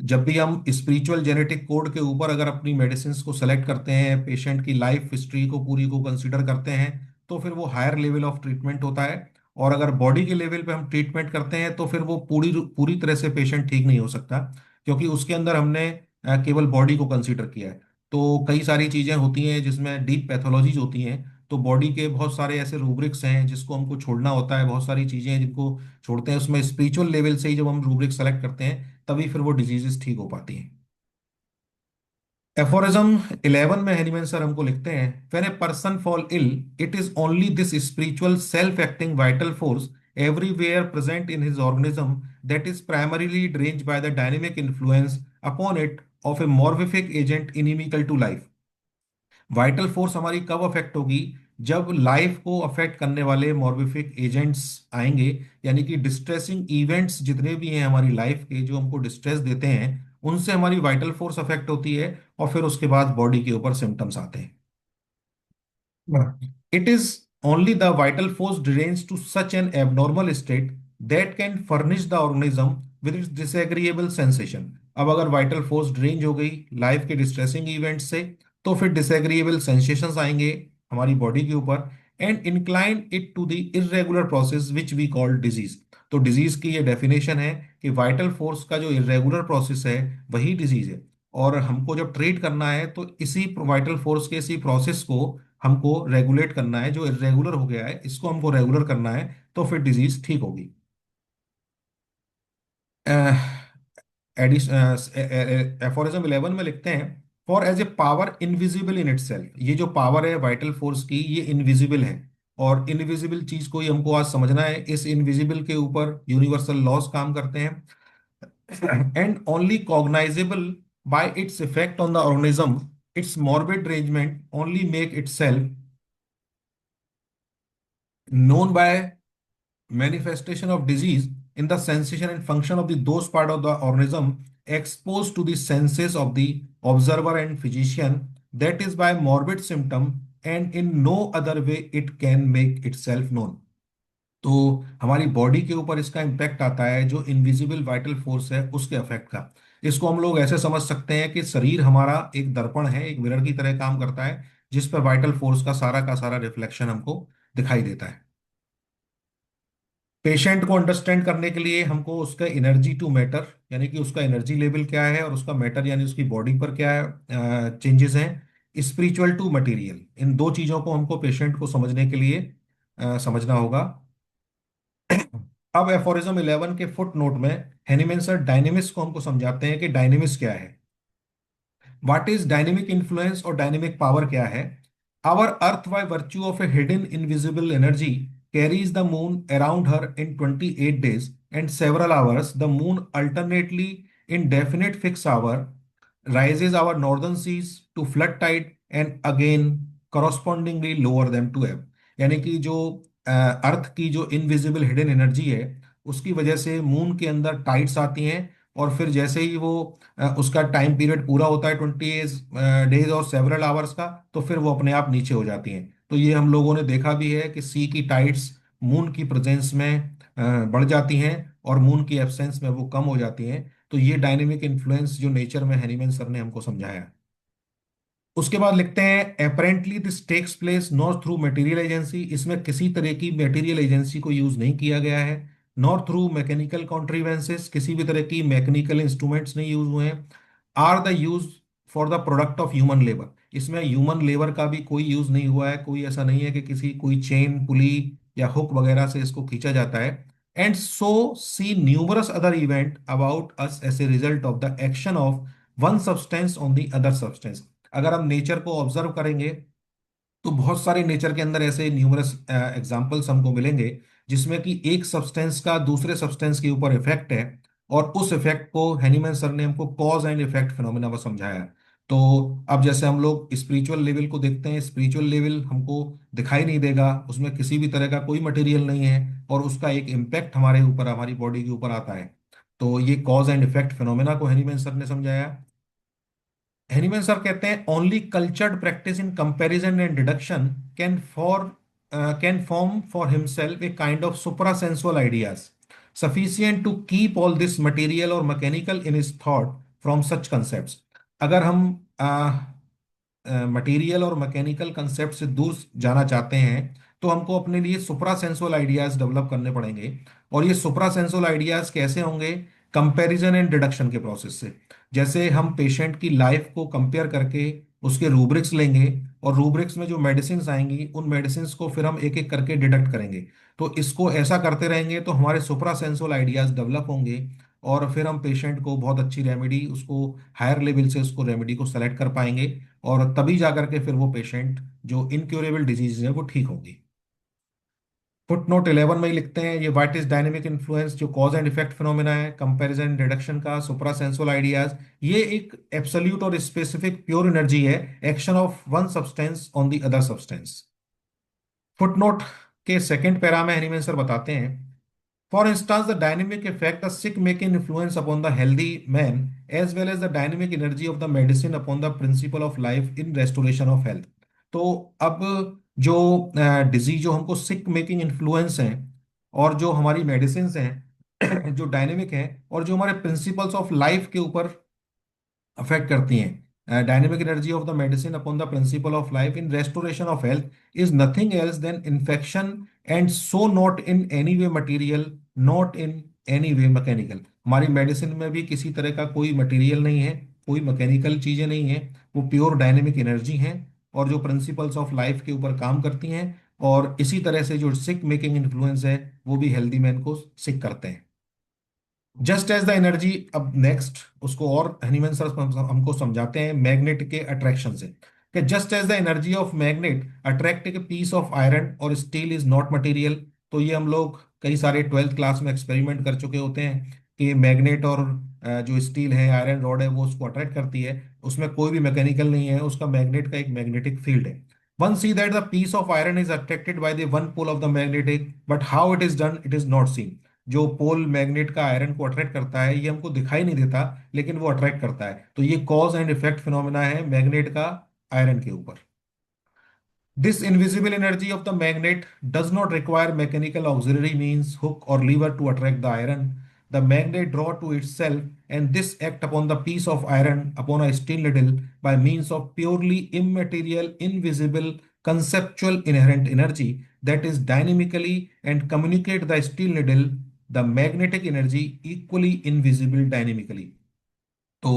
जब भी हम स्पिरिचुअल जेनेटिक कोड के ऊपर अगर अपनी मेडिसिन को सेलेक्ट करते हैं, पेशेंट की लाइफ हिस्ट्री को पूरी को कंसीडर करते हैं, तो फिर वो हायर लेवल ऑफ ट्रीटमेंट होता है। और अगर बॉडी के लेवल पे हम ट्रीटमेंट करते हैं तो फिर वो पूरी पूरी तरह से पेशेंट ठीक नहीं हो सकता, क्योंकि उसके अंदर हमने केवल बॉडी को कंसीडर किया है। तो कई सारी चीजें होती हैं जिसमें डीप पैथोलॉजीज होती हैं। तो बॉडी के बहुत सारे ऐसे रूब्रिक्स हैं जिसको हमको छोड़ना होता है, बहुत सारी चीजें हैं जिनको छोड़ते हैं। उसमें स्पिरिचुअल लेवल से ही जब हम रूब्रिक सेलेक्ट करते हैं तभी फिर वो डिजीजेस ठीक हो पाती हैं। एफोरिज्म 11 में हनीमैन सर हमको लिखते हैं, when a person fall ill, it is only this spiritual self acting vital force everywhere present in his organism that is primarily deranged by the dynamic influence upon it of a morphic agent inimical to life। Vital force हमारी कब affect होगी? जब life को affect करने वाले मॉर्बिफिक agents आएंगे, यानी कि डिस्ट्रेसिंग इवेंट्स जितने भी हैं हमारी लाइफ के जो हमको डिस्ट्रेस देते हैं, उनसे हमारी वाइटल फोर्स अफेक्ट होती है, और फिर उसके बाद बॉडी के ऊपर सिम्टम्स आते हैं। It is only the vital force deranged to such an abnormal state that can furnish the organism with its disagreeable sensation. अब अगर वाइटल फोर्स ड्रेंज हो गई लाइफ के डिस्ट्रेसिंग इवेंट से, तो फिर डिसएग्रीएबल सेंसेशंस आएंगे हमारी बॉडी के ऊपर, and incline it to the irregular process which we call disease. तो डिजीज की ये डेफिनेशन है कि वाइटल फोर्स का जो इरेगुलर प्रोसेस है वही डिजीज है। और हमको जब ट्रीट करना है तो इसी वाइटल फोर्स के इसी प्रोसेस को हमको रेगुलेट करना है। जो इरेगुलर हो गया है इसको हमको रेगुलर करना है, तो फिर डिजीज ठीक होगी। एफोरिज्म 11 में लिखते हैं, for as a power invisible in itself. ये जो पावर है वाइटल फोर्स की ये इनविजिबल है, और इनविजिबल चीज को ही हमको आज समझना है। इस इनविजिबल के ऊपर यूनिवर्सल लॉज काम करते हैं। And only cognisable bye its effect on the organism, its morbid arrangement only make itself known by manifestation of disease in the sensation and function of the those part of the organism exposed to the senses of the observer and physician, that is by morbid symptom, and in no other way it can make itself known। तो हमारी body के ऊपर इसका impact आता है जो invisible vital force है उसके इफेक्ट का। इसको हम लोग ऐसे समझ सकते हैं कि शरीर हमारा एक दर्पण है, एक मिरर की तरह काम करता है, जिस पर वाइटल फोर्स का सारा रिफ्लेक्शन हमको दिखाई देता है। पेशेंट को अंडरस्टैंड करने के लिए हमको उसका एनर्जी टू मैटर, यानी कि उसका एनर्जी लेवल क्या है, और उसका मैटर यानी उसकी बॉडी पर क्या चेंजेस हैं, स्पिरिचुअल टू मटेरियल, इन दो चीजों को हमको पेशेंट को समझने के लिए समझना होगा। अब एफोरिज्म 11 के फुट नोट में हेनीमैन सर डायनेमिक्स को हमको समझाते हैं कि डायनेमिक्स क्या है, व्हाट इज डायनेमिक इन्फ्लुएंस और डायनेमिक पावर क्या है। Our earth by virtue of a hidden invisible energy carries the moon around her in 28 days and several hours. The moon alternately in definite fixed hour rises our northern seas to flood tide and again correspondingly lower them to ebb। यानी कि जो अर्थ की जो invisible hidden energy है उसकी वजह से moon के अंदर टाइड्स आती हैं, और फिर जैसे ही वो उसका टाइम पीरियड पूरा होता है 20 डेज और सेवरल आवर्स का, तो फिर वो अपने आप नीचे हो जाती हैं। तो ये हम लोगों ने देखा भी है कि सी की टाइड्स मून की प्रेजेंस में बढ़ जाती हैं और मून की एब्सेंस में वो कम हो जाती हैं। तो ये डायनेमिक इन्फ्लुएंस जो नेचर में हैनीमैन सर ने हमको समझाया। उसके बाद लिखते हैं, apparently this takes place not through material agency. इसमें किसी तरह की मटेरियल एजेंसी को यूज नहीं किया गया है, नॉट थ्रू मैकेनिकल कॉन्ट्रीवेंसेस, किसी भी तरह की मैकेनिकल इंस्ट्रूमेंट्स नहीं यूज हुए हैं। Are the use for the product of human labour. इसमें ह्यूमन लेबर का भी कोई यूज नहीं हुआ है, कोई ऐसा नहीं है कि किसी कोई चेन पुली या हुक वगैरह से इसको खींचा जाता है। And so see numerous other event about us as a result of the action of one substance on the other substance. अगर हम नेचर को ऑब्जर्व करेंगे तो बहुत सारे नेचर के अंदर ऐसे न्यूमरस एग्जांपल्स हमको मिलेंगे जिसमें कि एक सब्सटेंस का दूसरे सब्सटेंस के ऊपर इफेक्ट है, और उस इफेक्ट को हैनीमैन सर ने हमको कॉज एंड इफेक्ट फिनोमेना में समझाया है। तो अब जैसे हम लोग स्पिरिचुअल लेवल को देखते हैं, स्पिरिचुअल लेवल हमको दिखाई नहीं देगा, उसमें किसी भी तरह का कोई मटेरियल नहीं है, और उसका एक इम्पैक्ट हमारे ऊपर हमारी बॉडी के ऊपर आता है। तो ये कॉज एंड इफेक्ट फिनोमेना को हैनीमैन सर ने समझाया। हैनीमैन सर कहते हैं, only cultured practice in comparison and deduction can for can form for himself a kind of supra sensual ideas sufficient to keep all this material or mechanical in his thought from such concepts. अगर हम material or mechanical concept से दूर जाना चाहते हैं तो हमको अपने लिए सुपरा सेंसुअल आइडियाज डेवलप करने पड़ेंगे। और ये सुपरा सेंसुअल आइडियाज कैसे होंगे? कंपैरिजन एंड डिडक्शन के प्रोसेस से। जैसे हम पेशेंट की लाइफ को कंपेयर करके उसके रूब्रिक्स लेंगे, और रूब्रिक्स में जो मेडिसिन आएंगी उन मेडिसिन को फिर हम एक एक करके डिडक्ट करेंगे। तो इसको ऐसा करते रहेंगे तो हमारे सुपरा सेंसुअल आइडियाज डेवलप होंगे, और फिर हम पेशेंट को बहुत अच्छी रेमेडी, उसको हायर लेवल से उसको रेमेडी को सेलेक्ट कर पाएंगे, और तभी जाकर के फिर वो पेशेंट जो इनक्योरेबल डिजीज है वो ठीक होगी। फुट नोट 11 में ही लिखते हैं, ये व्हाट इज डायनेमिक इन्फ्लुएंस, जो कॉज एंड इफेक्ट फिनोमेना है, कंपैरिजन रिडक्शन का, सुपरा सेंसुअल आइडियाज, ये एक एब्सोल्यूट और स्पेसिफिक प्योर एनर्जी है, action of one substance on the other substance. Foot note के सेकंड पैरा में हनीमैन सर बताते हैं, for instance the dynamic effect the sick make in influence upon the healthy man as well as the dynamic energy of the medicine upon the principle of life in restoration of health. तो अब जो disease जो हमको सिक making influence हैं, और जो हमारी medicine हैं जो डायनेमिक हैं, और जो हमारे प्रिंसिपल्स ऑफ लाइफ के ऊपर अफेक्ट करती हैं। Dynamic energy of the medicine upon the principle of life in restoration of health is nothing else than infection, and so not in any way material, not in any way mechanical. हमारी medicine में भी किसी तरह का कोई material नहीं है, कोई मैकेनिकल चीजें नहीं है, वो प्योर डायनेमिक एनर्जी हैं, और जो प्रिंसिपल्स ऑफ लाइफ के ऊपर काम करती हैं। और इसी तरह से जो सिक मेकिंग इन्फ्लुएंस है वो भी हेल्दी मैन को सिक करते हैं। जस्ट एज द एनर्जी, अब नेक्स्ट उसको और हनीमैन सर हमको समझाते हैं मैग्नेट के अट्रैक्शन से, कि just as the energy of magnet attract a piece of iron और स्टील इज नॉट मटेरियल। तो ये हम लोग कई सारे 12th क्लास में एक्सपेरिमेंट कर चुके होते हैं कि मैग्नेट और जो स्टील है, आयरन रॉड है, वो उसको अट्रैक्ट करती है। उसमें कोई भी मैकेनिकल नहीं है, उसका मैग्नेट का एक मैग्नेटिक फील्ड है। One see that the piece of iron is attracted by the one pole of the magnetic, but how it is done it is not seen. जो पोल मैग्नेट का iron को attract करता है ये हमको दिखाई नहीं देता, लेकिन वो अट्रैक्ट करता है। तो ये कॉज एंड इफेक्ट फिनोमेना है मैग्नेट का आयरन के ऊपर। This invisible energy of the magnet does not require mechanical auxiliary means hook or lever to attract the iron. The magnet draw to itself, and this act upon the piece of iron upon a steel needle by means of purely immaterial, invisible, conceptual inherent energy that is dynamically and communicate the steel needle, the magnetic energy equally invisible dynamically. तो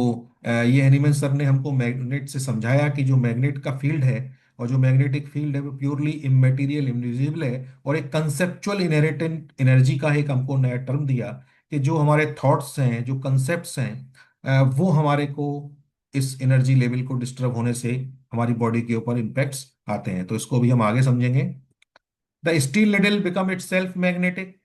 ये Hahnemann sir ने हमको magnet से समझाया कि जो magnet का field है और जो मैग्नेटिक फील्ड है वो प्योरली इमेटीरियल, इनविजिबल है, और एक कंसेप्चुअल इनहेरेंट एनर्जी का एक हमको नया टर्म दिया कि जो हमारे थॉट्स हैं, जो कंसेप्ट्स हैं, वो हमारे को इस एनर्जी लेवल को डिस्टर्ब होने से हमारी बॉडी के ऊपर इम्पैक्ट्स आते हैं। तो इसको भी हम आगे समझेंगे। The steel needle become it self magnetic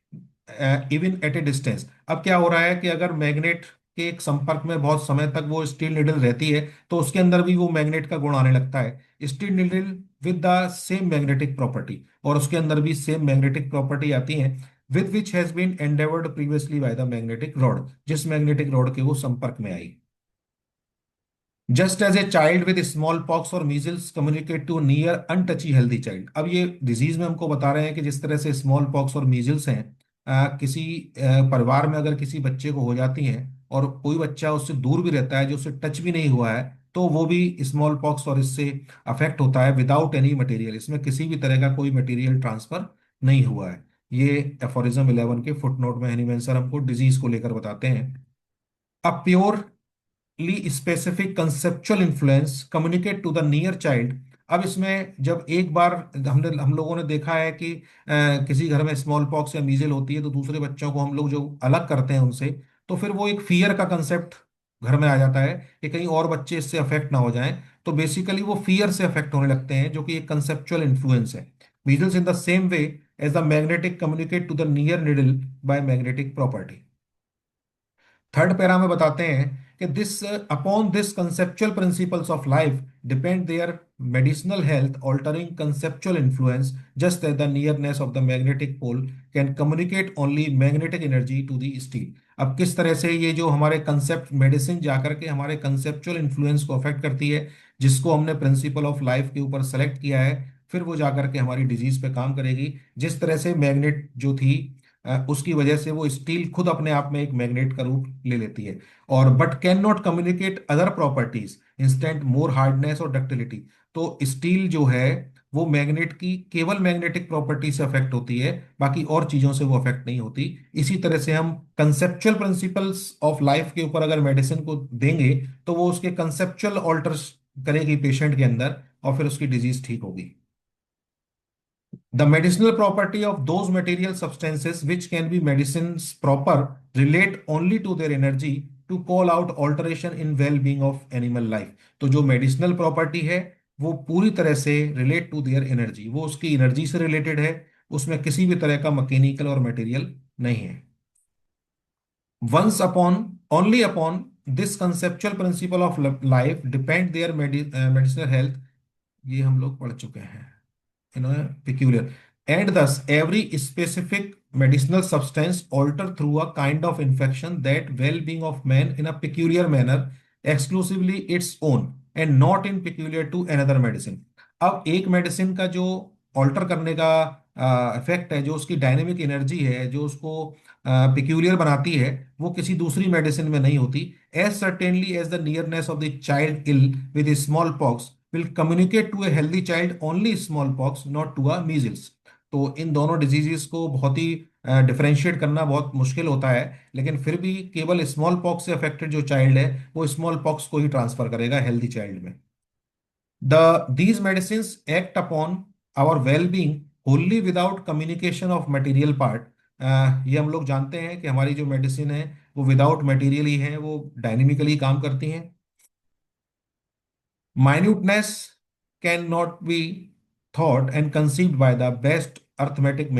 even at A distance. अब क्या हो रहा है कि अगर मैग्नेट के एक संपर्क में बहुत समय तक वो स्टील निडल रहती है तो उसके अंदर भी वो मैग्नेट का गुण आने लगता है, steel needle with the same magnetic property, और उसके अंदर भी सेम मैग्नेटिक प्रॉपर्टी आती है with which has been endeavoured previously by the magnetic rod, जिस मैग्नेटिक रॉड के वो संपर्क में आई। Just as a child with smallpox or measles communicate to near untouched healthy child. अब ये डिजीज में हमको बता रहे हैं कि जिस तरह से स्मॉल पॉक्स और मीजल्स हैं, किसी परिवार में अगर किसी बच्चे को हो जाती हैं और कोई बच्चा उससे दूर भी रहता है, जो उससे टच भी नहीं हुआ है, तो वो भी स्मॉल पॉक्स और इससे अफेक्ट होता है विदाउट एनी मटेरियल। इसमें किसी भी तरह का कोई मटेरियल ट्रांसफर नहीं हुआ है। ये एफोरिज्म 11 के फुटनोट में हनीमैन सर हमको डिजीज को लेकर बताते हैं। A purely specific conceptual influence communicate to the near child. अब इसमें जब एक बार हम लोगों ने देखा है कि किसी घर में स्मॉल पॉक्स या मीजल होती है तो दूसरे बच्चों को हम लोग जो अलग करते हैं उनसे, तो फिर वो एक फियर का कंसेप्ट घर में आ जाता है कि कहीं और बच्चे इससे अफेक्ट ना हो जाएं। तो बेसिकली वो फियर से अफेक्ट होने लगते हैं, जो कि एक कंसेप्चुअल इन्फ्लुएंस है। Measles in the same way as the magnetic communicate to the near needle by magnetic property. Third para में बताते हैं कि this upon this conceptual principles of life depend their medicinal health altering conceptual influence just as the nearness of the magnetic pole can communicate only magnetic energy to the steel. अब किस तरह से ये जो हमारे कंसेप्ट मेडिसिन जाकर के हमारे कंसेप्चुअल इन्फ्लुएंस को अफेक्ट करती है, जिसको हमने प्रिंसिपल ऑफ लाइफ के ऊपर सेलेक्ट किया है, फिर वो जाकर के हमारी डिजीज पे काम करेगी। जिस तरह से मैग्नेट जो थी, उसकी वजह से वो स्टील खुद अपने आप में एक मैग्नेट का रूप ले लेती है, और but can not communicate other properties instant more hardness और डक्टिलिटी। तो स्टील जो है वो मैग्नेट की केवल मैग्नेटिक प्रॉपर्टी से अफेक्ट होती है, बाकी और चीजों से वो अफेक्ट नहीं होती। इसी तरह से हम कंसेप्चुअल प्रिंसिपल्स ऑफ लाइफ के ऊपर अगर मेडिसिन को देंगे तो वो उसके कंसेप्चुअल ऑल्टर्स करेगी पेशेंट के अंदर, और फिर उसकी डिजीज ठीक होगी। The medicinal property of those material substances which can be medicines proper relate only to their energy to call out alteration in well-being of animal life। तो जो medicinal property है वो पूरी तरह से relate to their energy, वो उसकी energy से related है, उसमें किसी भी तरह का मैकेनिकल और मटेरियल नहीं है। Once upon, only upon this conceptual principle of life depend their medicinal health। ये हम लोग पढ़ चुके हैं, peculiar, and thus every specific medicinal substance alter through a kind of infection that well-being of man in a peculiar manner exclusively its own and not in peculiar to another medicine। अब एक medicine का जो alter करने का effect है, जो उसकी dynamic energy है, जो उसको पिक्यूलियर बनाती है, वो किसी दूसरी मेडिसिन में नहीं होती। As certainly as the nearness of the child ill with smallpox will communicate to a healthy child only smallpox not to a measles. तो इन दोनों डिजीजेस को बहुत ही डिफरेंशिएट करना बहुत मुश्किल होता है, लेकिन फिर भी केवल स्मॉल पॉक्स से अफेक्टेड जो चाइल्ड है वो स्मॉल पॉक्स को ही ट्रांसफर करेगा हेल्दी चाइल्ड में। These medicines act upon our well-being wholly without communication of material part। ये हम लोग जानते हैं कि हमारी जो मेडिसिन है वो विदाउट मटेरियल ही है, वो डायनेमिकली काम करती हैं। Minuteness cannot be thought and conceived by the best arithmetic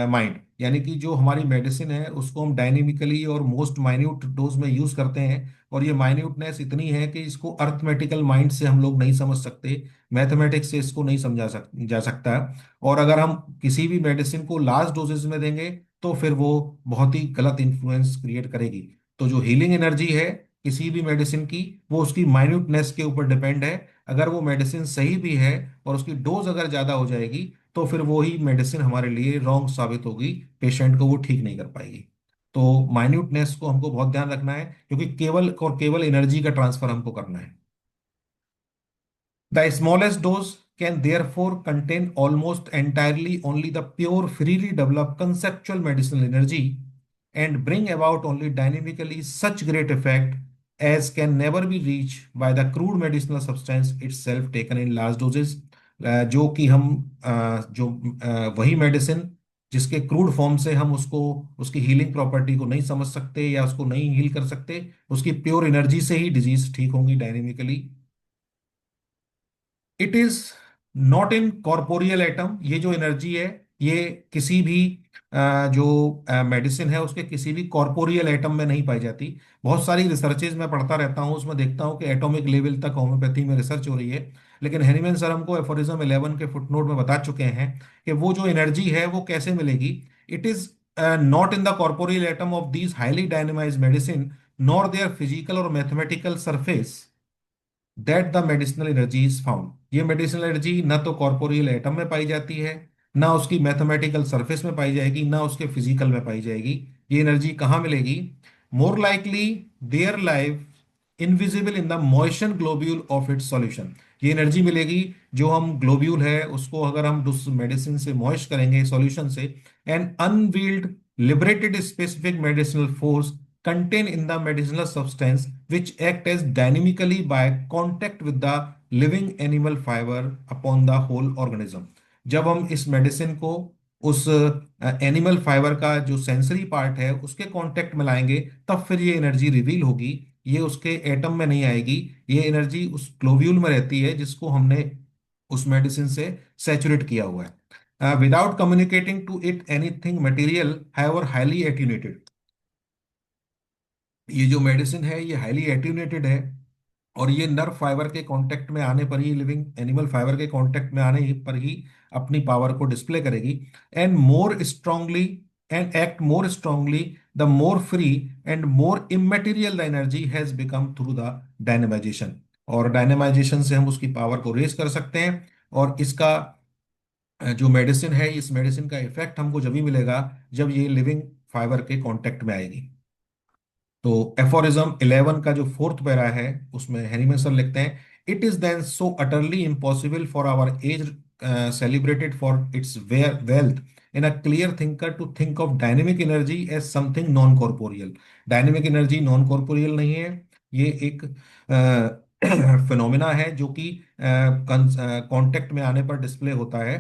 mind। यानी कि जो हमारी मेडिसिन है उसको हम डायनेमिकली और मोस्ट माइन्यूट डोज में यूज करते हैं, और ये माइन्यूटनेस इतनी है कि इसको अर्थमेटिकल माइंड से हम लोग नहीं समझ सकते, मैथमेटिक्स से इसको नहीं समझा जा सकता। और अगर हम किसी भी मेडिसिन को लार्ज डोजेज में देंगे तो फिर वो बहुत ही गलत इन्फ्लुएंस क्रिएट करेगी। तो जो हीलिंग एनर्जी है किसी भी मेडिसिन की, वो उसकी माइन्यूटनेस के ऊपर डिपेंड है। अगर वो मेडिसिन सही भी है और उसकी डोज अगर ज्यादा हो जाएगी तो फिर वो ही मेडिसिन हमारे लिए रॉन्ग साबित होगी, पेशेंट को वो ठीक नहीं कर पाएगी। तो माइन्यूटनेस को हमको बहुत ध्यान रखना है, क्योंकि केवल और केवल एनर्जी का ट्रांसफर हमको करना है। The smallest dose can therefore contain almost entirely only the pure, freely developed conceptual medicinal energy and bring about only dynamically such great effect as can never be reached by the crude medicinal substance itself taken in large doses। जो कि हम वही medicine जिसके crude form से हम उसको उसकी healing property को नहीं समझ सकते या उसको नहीं हील कर सकते, उसकी प्योर एनर्जी से ही डिजीज ठीक होंगी dynamically. It is not in corporeal atom. ये जो एनर्जी है ये किसी भी जो मेडिसिन है उसके किसी भी कॉर्पोरियल एटम में नहीं पाई जाती। बहुत सारी रिसर्चेज मैं पढ़ता रहता हूँ, उसमें देखता हूँ कि एटॉमिक लेवल तक होम्योपैथी में रिसर्च हो रही है, लेकिन हेनीमैन सर हमको एफोरिज्म 11 के फुटनोट में बता चुके हैं कि वो जो एनर्जी है वो कैसे मिलेगी। It is not in the corporeal atom of these highly dynamised medicine nor their physical or mathematical surface that the medicinal energy is found. ये मेडिसिनल एनर्जी ना तो कॉर्पोरियल एटम में पाई जाती है, ना उसकी मैथमेटिकल सरफेस में पाई जाएगी, ना उसके फिजिकल में पाई जाएगी। ये एनर्जी कहाँ मिलेगी? More likely their life invisible in the motion globule of its solution. ये एनर्जी मिलेगी जो हम ग्लोब्यूल है उसको अगर हम उस मेडिसिन से मॉइस्ट करेंगे सॉल्यूशन से, and unveiled liberated specific medicinal force contain in the medicinal substance which act as dynamically by contact with the living animal fiber upon the whole organism। जब हम इस मेडिसिन को उस एनिमल फाइबर का जो sensory part है उसके contact में लाएंगे तब फिर ये एनर्जी रिवील होगी। ये उसके एटम में नहीं आएगी, ये एनर्जी उस ग्लोब्यूल में रहती है जिसको हमने उस मेडिसिन से सैचुरेट किया हुआ है। Without communicating to it anything material however highly attenuated. ये जो मेडिसिन है ये हाईली एट्यूनेटेड है, और ये नर्व फाइबर के कांटेक्ट में आने पर ही, लिविंग एनिमल फाइबर के कांटेक्ट में आने पर ही अपनी पावर को डिस्प्ले करेगी। And more strongly and act more strongly the more free and more immaterial the energy has become through the dynamisation. और डायनेमाइजेशन से हम उसकी पावर को रेज कर सकते हैं, और इसका जो मेडिसिन है इस मेडिसिन का इफेक्ट हमको जब भी मिलेगा जब ये लिविंग फाइबर के कांटेक्ट में आएगी। तो एफोरिज्म 11 का जो फोर्थ पैरा है उसमें हेनीमैन सर लिखते हैं, it is then so utterly impossible for our age celebrated for its wealth in a clear thinker to think of dynamic energy as something non corporeal. Dynamic energy non corporeal नहीं है, ये एक phenomena है जो कि contact में आने पर डिस्प्ले होता है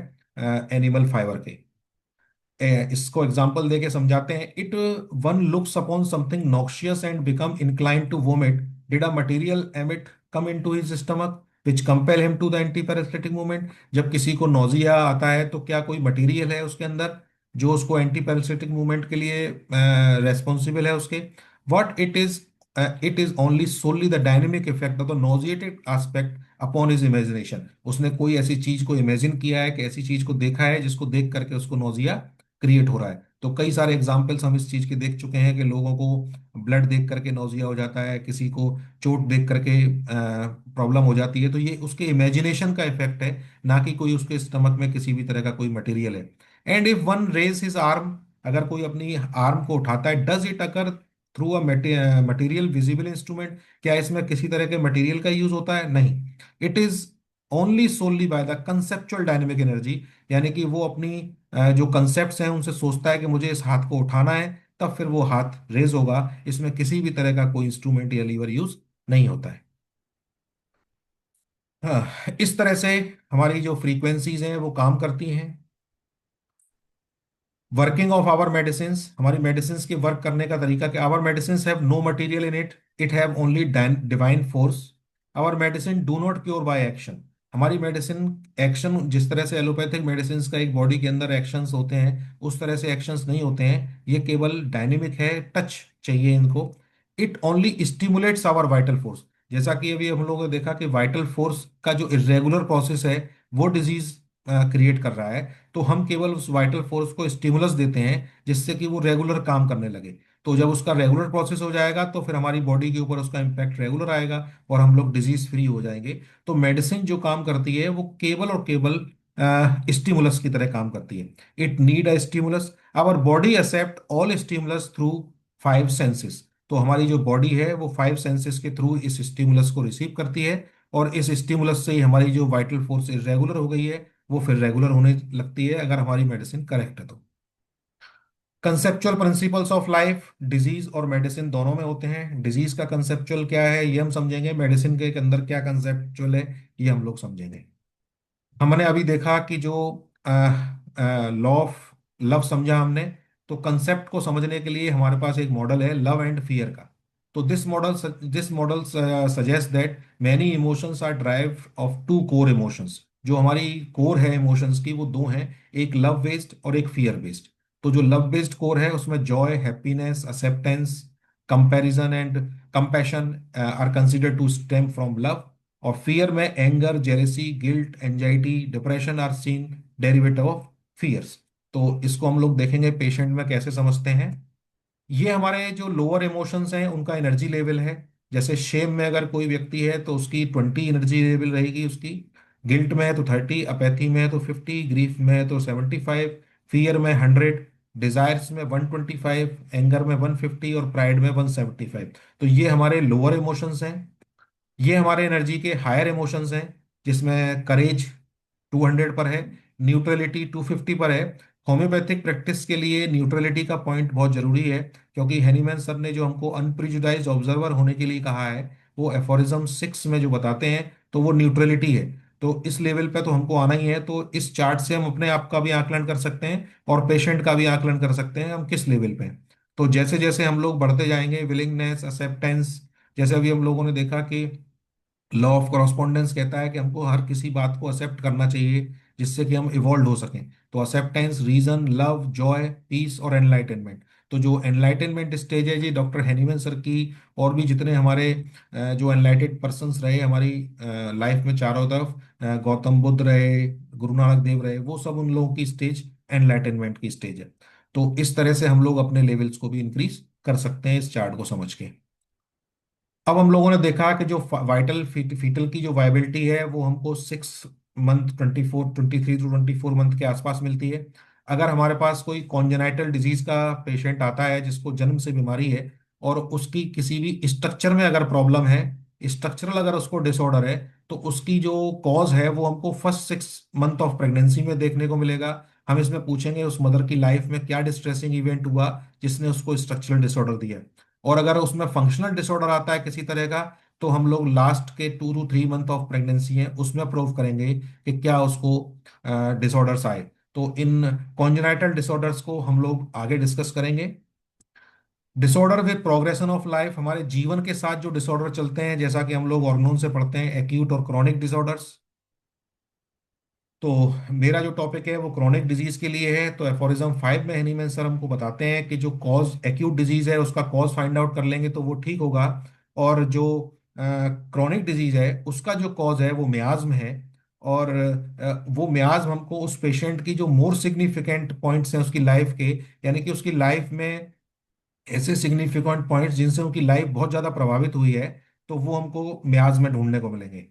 एनिमल फाइबर के। इसको एग्जांपल देके समझाते हैं। It one looks upon something noxious and become inclined to vomit, did a material emit come into his stomach which compel him to the anti parasitic movement. जब किसी को नोजिया आता है तो क्या कोई मटेरियल है उसके अंदर जो उसको एंटी पैरासिटिक मूवमेंट के लिए रेस्पॉन्सिबल है उसके? What it is only solely the dynamic effect of the nauseated aspect upon his imagination. उसने कोई ऐसी चीज को इमेजिन किया है कि ऐसी चीज को देखा है जिसको देख करके उसको नोजिया क्रिएट हो रहा है। तो कई सारे एग्जाम्पल्स हम इस चीज़ के देख चुके हैं कि लोगों को ब्लड देख करके नौजिया हो जाता है, किसी को चोट देख करके प्रॉब्लम हो जाती है, तो ये उसके इमेजिनेशन का इफेक्ट है, ना कि कोई उसके स्टमक में किसी भी तरह का कोई मटेरियल है। And if one raise his arm, अगर कोई अपनी आर्म को उठाता है, does it occur through a material visible instrument, क्या इसमें किसी तरह के मटेरियल का यूज होता है? नहीं। It is only solely by the conceptual dynamic energy, यानी कि वो अपनी जो कंसेप्ट्स हैं उनसे सोचता है कि मुझे इस हाथ को उठाना है, तब फिर वो हाथ रेज होगा। इसमें किसी भी तरह का कोई इंस्ट्रूमेंट या लीवर यूज नहीं होता है। हाँ, इस तरह से हमारी जो फ्रीक्वेंसीज हैं वो काम करती हैं। वर्किंग ऑफ आवर मेडिसिन, हमारी मेडिसिन के वर्क करने का तरीका कि our medicine have no material in it, it have only divine force. Our medicine do not cure by action, हमारी मेडिसिन एक्शन, जिस तरह से एलोपैथिक मेडिसिन का एक बॉडी के अंदर एक्शंस होते हैं उस तरह से एक्शंस नहीं होते हैं, ये केवल डायनेमिक है, टच चाहिए इनको। It only stimulates our vital force, जैसा कि अभी हम लोगों ने देखा कि वाइटल फोर्स का जो इरेगुलर प्रोसेस है वो डिजीज क्रिएट कर रहा है। तो हम केवल उस वाइटल फोर्स को स्टिमुलस देते हैं जिससे कि वो रेगुलर काम करने लगे। तो जब उसका रेगुलर प्रोसेस हो जाएगा तो फिर हमारी बॉडी के ऊपर उसका इम्पैक्ट रेगुलर आएगा और हम लोग डिजीज फ्री हो जाएंगे। तो मेडिसिन जो काम करती है वो केवल और केवल स्टिमुलस की तरह काम करती है। It need a stimulus, our body accept all stimulus through five senses. तो हमारी जो बॉडी है वो फाइव सेंसेस के थ्रू इस स्टिमुलस को रिसीव करती है, और इस स्टिमुलस से ही हमारी जो वाइटल फोर्स इरेगुलर हो गई है वो फिर रेगुलर होने लगती है, अगर हमारी मेडिसिन करेक्ट है तो। Conceptual principles of life, disease और मेडिसिन दोनों में होते हैं। डिजीज का कंसेप्चुअल क्या है ये हम समझेंगे, मेडिसिन के अंदर क्या कंसेप्चुअल है ये हम लोग समझेंगे। हमने अभी देखा कि जो लॉ ऑफ लव समझा हमने, तो कंसेप्ट को समझने के लिए हमारे पास एक मॉडल है लव एंड फियर का। तो this model suggest that many emotions are drive of two core emotions. जो हमारी कोर है इमोशंस की वो दो हैं, एक लव बेस्ड और एक फियर बेस्ड। तो जो लव बेस्ड कोर है उसमें joy, happiness, acceptance, comparison and compassion are considered to stem from love. और फियर में anger, jealousy, guilt, anxiety, depression are seen derivative of fears. तो इसको हम लोग देखेंगे पेशेंट में कैसे समझते हैं। ये हमारे जो लोअर इमोशंस हैं उनका एनर्जी लेवल है। जैसे शेम में अगर कोई व्यक्ति है तो उसकी 20 एनर्जी लेवल रहेगी उसकी, गिल्ट में है तो 30, अपैथी में है तो 50, ग्रीफ में है तो 75, फियर में 100, डिजायर्स में 125, एंगर में 150 और प्राइड में 175। तो ये हमारे लोअर इमोशंस हैं। ये हमारे एनर्जी के हायर इमोशंस हैं, जिसमें करेज 200 पर है, न्यूट्रलिटी 250 पर है। होम्योपैथिक प्रैक्टिस के लिए न्यूट्रलिटी का पॉइंट बहुत जरूरी है, क्योंकि हेनीमैन सर ने जो हमको अनप्रिजुडाइज्ड ऑब्जर्वर होने के लिए कहा है वो एफोरिज्म 6 में जो बताते हैं तो वो न्यूट्रलिटी है। तो इस लेवल पे तो हमको आना ही है। तो इस चार्ट से हम अपने आप का भी आकलन कर सकते हैं और पेशेंट का भी आकलन कर सकते हैं हम किस लेवल पे हैं। तो जैसे जैसे हम लोग बढ़ते जाएंगे, विलिंगनेस, एक्सेप्टेंस, जैसे अभी हम लोगों ने देखा कि लॉ ऑफ कॉरस्पॉन्डेंस कहता है कि हमको हर किसी बात को एक्सेप्ट करना चाहिए जिससे कि हम इवॉल्व हो सकें। तो acceptance, reason, love, joy, peace और एनलाइटनमेंट। तो जो एनलाइटनमेंट स्टेज है जी डॉक्टर हेनीमैन सर की, और भी जितने हमारे जो एनलाइटेड पर्सन्स रहे हमारी लाइफ में चारों तरफ, गौतम बुद्ध रहे, गुरु नानक देव रहे, वो सब उन लोगों की स्टेज एनलाइटनमेंट की स्टेज है। तो इस तरह से हम लोग अपने लेवल्स को भी इंक्रीज कर सकते हैं इस चार्ट को समझ के। अब हम लोगों ने देखा कि जो वाइटल फीटल की जो वाइबिलिटी है वो हमको 6 मंथ, 23 टू 24 मंथ के आसपास मिलती है। अगर हमारे पास कोई कॉन्जेनाइटल डिजीज का पेशेंट आता है जिसको जन्म से बीमारी है और उसकी किसी भी स्ट्रक्चर में अगर प्रॉब्लम है, स्ट्रक्चरल अगर उसको डिसऑर्डर है, तो उसकी जो कॉज है वो हमको फर्स्ट 6 मंथ ऑफ प्रेगनेंसी में देखने को मिलेगा। हम इसमें पूछेंगे उस मदर की लाइफ में क्या डिस्ट्रेसिंग इवेंट हुआ जिसने उसको स्ट्रक्चरल डिसऑर्डर दिया। और अगर उसमें फंक्शनल डिसऑर्डर आता है किसी तरह का, तो हम लोग लास्ट के 2 to 3 मंथ ऑफ प्रेगनेंसी है उसमें प्रूव करेंगे कि क्या उसको डिसऑर्डर्स आए। तो इन कॉन्जेनाइटल डिसऑर्डर्स को हम लोग आगे डिस्कस करेंगे। Disorder with progression of life, हमारे जीवन के साथ जो डिसऑर्डर चलते हैं, जैसा कि हम लोग ऑर्गनोन से पढ़ते हैं, एक्यूट और क्रॉनिक डिसऑर्डर्स। तो मेरा जो टॉपिक है वो क्रॉनिक डिजीज के लिए है। तो एफोरिज्म 5 में हनीमैन सर हमको बताते हैं कि जो कॉज एक्यूट डिजीज है उसका कॉज फाइंड आउट कर लेंगे तो वो ठीक होगा, और जो क्रॉनिक डिजीज है उसका जो कॉज है वो मियाज्म है। और वो मियाज हमको उस पेशेंट की जो मोर सिग्निफिकेंट पॉइंट्स हैं उसकी लाइफ के, यानी कि उसकी लाइफ में ऐसे सिग्निफिकेंट पॉइंट्स जिनसे उनकी लाइफ बहुत ज़्यादा प्रभावित हुई है, तो वो हमको म्याज में ढूंढने को मिलेंगे।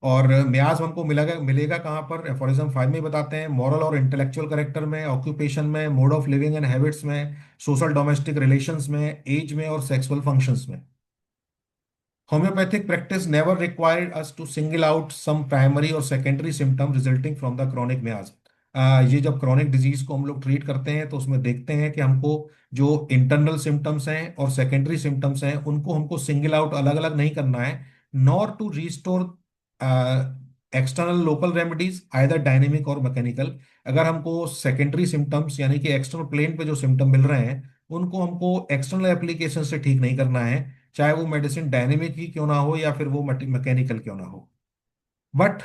और म्याज हमको मिलेगा मिलेगा कहाँ पर? एफोरिज्म 5 में बताते हैं, मॉरल और इंटेलेक्चुअल करेक्टर में, ऑक्यूपेशन में, mode of living and habits में, सोशल डोमेस्टिक रिलेशंस में, एज में और सेक्सुअल फंक्शंस में। Homeopathic practice never required us to single out some primary or secondary symptom resulting from the chronic miasm। ये जब chronic disease को हम लोग ट्रीट करते हैं तो उसमें देखते हैं कि हमको जो इंटरनल सिम्टम्स हैं और सेकेंडरी सिम्टम्स हैं उनको हमको सिंगल आउट अलग अलग नहीं करना है, nor to restore external local remedies either dynamic और मैकेनिकल। अगर हमको सेकेंडरी सिम्टम्स यानी कि एक्सटर्नल प्लेन पे जो सिम्टम मिल रहे हैं उनको हमको एक्सटर्नल एप्लीकेशन से ठीक नहीं करना है, चाहे वो मेडिसिन डायनेमिक ही क्यों ना हो या फिर वो मैकेनिकल क्यों ना हो। But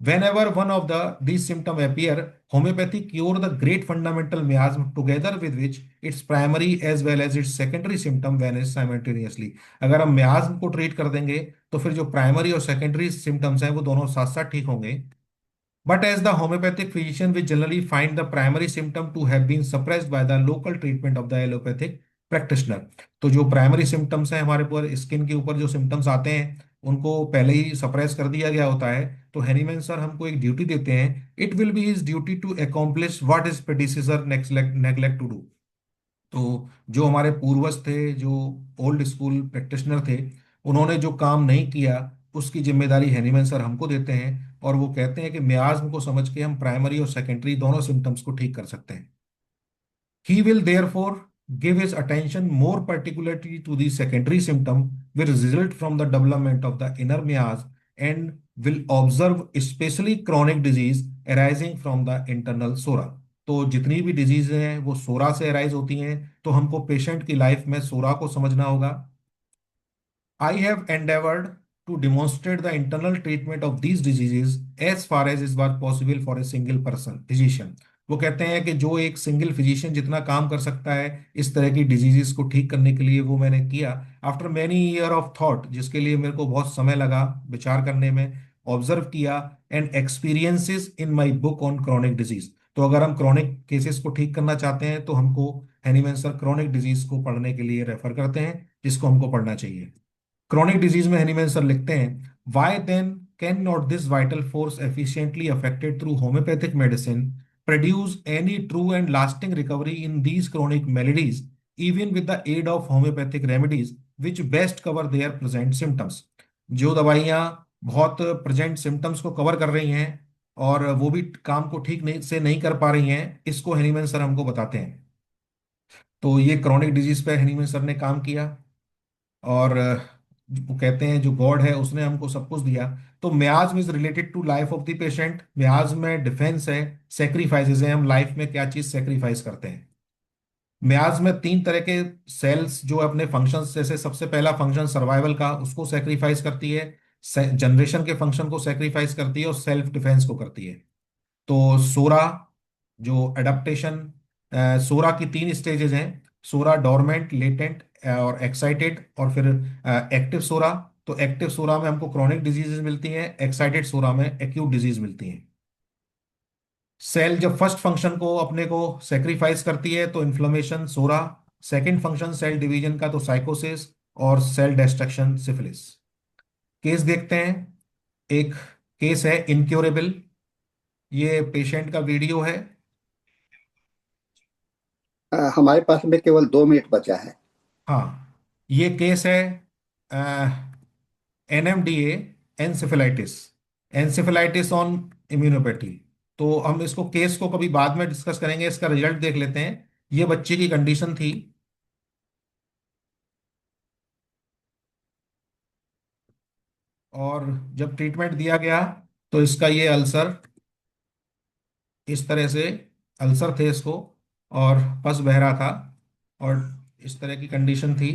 whenever one of these symptoms appear, homeopathy cure the great fundamental miasm together with which its primary as well as its secondary symptom vanish simultaneously। अगर हम miasm को ट्रीट कर देंगे तो फिर जो प्राइमरी और सेकेंडरी सिम्टम्स हैं वो दोनों साथ साथ ठीक होंगे। But as the homeopathic physician, we generally find the primary symptom to have been suppressed by the local treatment of the allopathic practitioner। तो जो प्राइमरी सिम्टम्स हैं हमारे ऊपर स्किन के ऊपर जो सिम्टम्स आते हैं उनको पहले ही सप्रेस कर दिया गया होता है। तो हैनीमैन सर हमको एक ड्यूटी देते हैं, it will be his duty to accomplish what his predecessor neglect to do। तो जो हमारे पूर्वज थे, जो ओल्ड स्कूल प्रैक्टिशनर थे, उन्होंने जो काम नहीं किया उसकी जिम्मेदारी हैनीमैन सर हमको देते हैं, और वो कहते हैं कि मियाज्म को समझ के हम प्राइमरी और सेकेंडरी दोनों सिम्टम्स को ठीक कर सकते हैं। He will therefore give his attention more particularly to the secondary symptom which result from the development of the inner miasm, and will observe especially chronic disease arising from the internal sora। तो जितनी भी disease हैं वो सोरा से arise होती हैं, तो हमको पेशेंट की लाइफ में सोरा को समझना होगा। I have endeavored to demonstrate the internal treatment of these diseases as far as is was possible for a single person physician। वो कहते हैं कि जो एक सिंगल फिजिशियन जितना काम कर सकता है इस तरह की डिजीजेस को ठीक करने के लिए वो मैंने किया। After many year of thought, जिसके लिए मेरे को बहुत समय लगा विचार करने में, ऑब्जर्व किया, and experiences in my book on chronic disease. तो अगर हम क्रॉनिक केसेस को ठीक करना चाहते हैं तो हमको हैनीमैन सर क्रॉनिक डिजीज को पढ़ने के लिए रेफर करते हैं, जिसको हमको पढ़ना चाहिए। क्रॉनिक डिजीज में हनीमैन सर लिखते हैं, why then can not this vital force efficiently affected through homeopathic medicine produce any true and lasting recovery in these chronic maladies even with the aid of homeopathic remedies which best cover their present symptoms. जो दवाइयाँ बहुत present symptoms को cover कर रही हैं और वो भी काम को ठीक नहीं से नहीं कर पा रही हैं, इसको हनीमैन सर हमको बताते हैं। तो ये क्रॉनिक डिजीज पे हनीमैन सर ने काम किया, और वो कहते हैं जो गॉड है उसने हमको सब कुछ दिया। तो miasm is related to life of the patient. Miasm में डिफेंस है, सेक्रीफाइसेस है, हम लाइफ में क्या चीज सेक्रीफाइस करते हैं। म्याज में तीन तरह के सेल्स जो अपने फंक्शंस, जैसे सबसे पहला फंक्शन सर्वाइवल का, उसको सेक्रीफाइस करती है, जनरेशन के फंक्शन को सेक्रीफाइस करती है और सेल्फ डिफेंस को करती है। तो सोरा जो एडेप्टेशन, सोरा की तीन स्टेजेस हैं, सोरा डोरमेंट, लेटेंट और एक्साइटेड, और फिर एक्टिव सोरा। तो एक्टिव सोरा में हमको क्रॉनिक डिजीजेज मिलती हैं, एक्साइटेड सोरा में एक्यूट डिजीज मिलती हैं। सेल जब फर्स्ट फंक्शन को अपने को सेक्रीफाइस करती है तो इन्फ्लेमेशन सोरा, सेकंड फंक्शन सेल डिवीजन का तो साइकोसिस, और सेल डिस्ट्रक्शन सिफिलिस। केस देखते हैं। एक केस है इनक्योरेबल, ये पेशेंट का वीडियो है। हमारे पास में केवल 2 मिनट बचा है। हाँ, ये केस है एनएमडीए, एनसेफेलाइटिस, एनसेफेलाइटिस ऑन इम्यूनोपैथी। तो हम इसको केस को कभी बाद में डिस्कस करेंगे, इसका रिजल्ट देख लेते हैं। ये बच्चे की कंडीशन थी, और जब ट्रीटमेंट दिया गया तो इसका ये अल्सर, इस तरह से अल्सर थे इसको, और पस बह रहा था, और इस तरह की कंडीशन थी।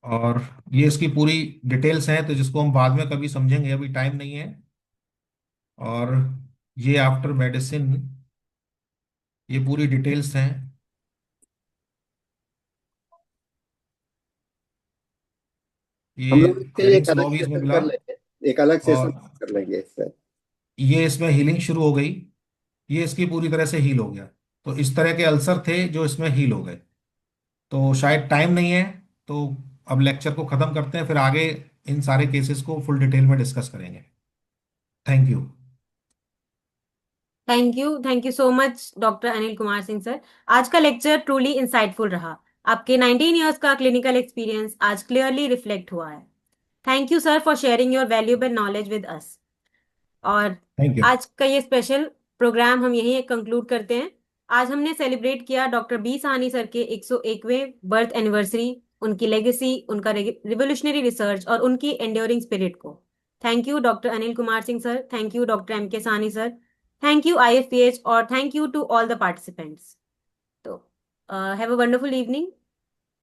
और ये इसकी पूरी डिटेल्स हैं तो जिसको हम बाद में कभी समझेंगे, अभी टाइम नहीं है। और ये आफ्टर मेडिसिन, ये पूरी डिटेल्स हैं। हम ये लोग इसके एक हेरिंग्स अलग लॉबीज में सेशन मिला। कर लेंगे, एक अलग सेशन और कर लेंगे इस पर। ये इसमें हीलिंग शुरू हो गई। ये इसकी पूरी तरह से हील हो गया। तो इस तरह के अल्सर थे जो इसमें हील हो गए। तो शायद टाइम नहीं है। तो अब लेक्चर को ख़त्म करते हैं, फिर आगे इन सारे केसेस को फुल डिटेल में डिस्कस करेंगे। Thank you. Thank you so much doctor Anil Kumar Singh sir. आज का लेक्चर ट्रूली इंसाइटफुल रहा। आपके 19 इयर्स का क्लिनिकल एक्सपीरियंस आज क्लियरली रिफ्लेक्ट हुआ है। Thank you sir for sharing your valuable knowledge with us. और थैंक यू। आज का ये स्पेशल प्रोग्राम हम यहीं कंक्लूड करते हैं। आज हमने सेलिब्रेट किया डॉक्टर बी साहनी सर के 101वें बर्थ एनिवर्सरी, उनकी लेगेसी, उनका रिवोल्यूशनरी रिसर्च और उनकी एंड्योरिंग स्पिरिट को। Thank you doctor Anil Kumar Singh sir, thank you doctor M K Sahni sir, thank you IFPH, और thank you to all the participants. तो हैव अ वंडरफुल इवनिंग।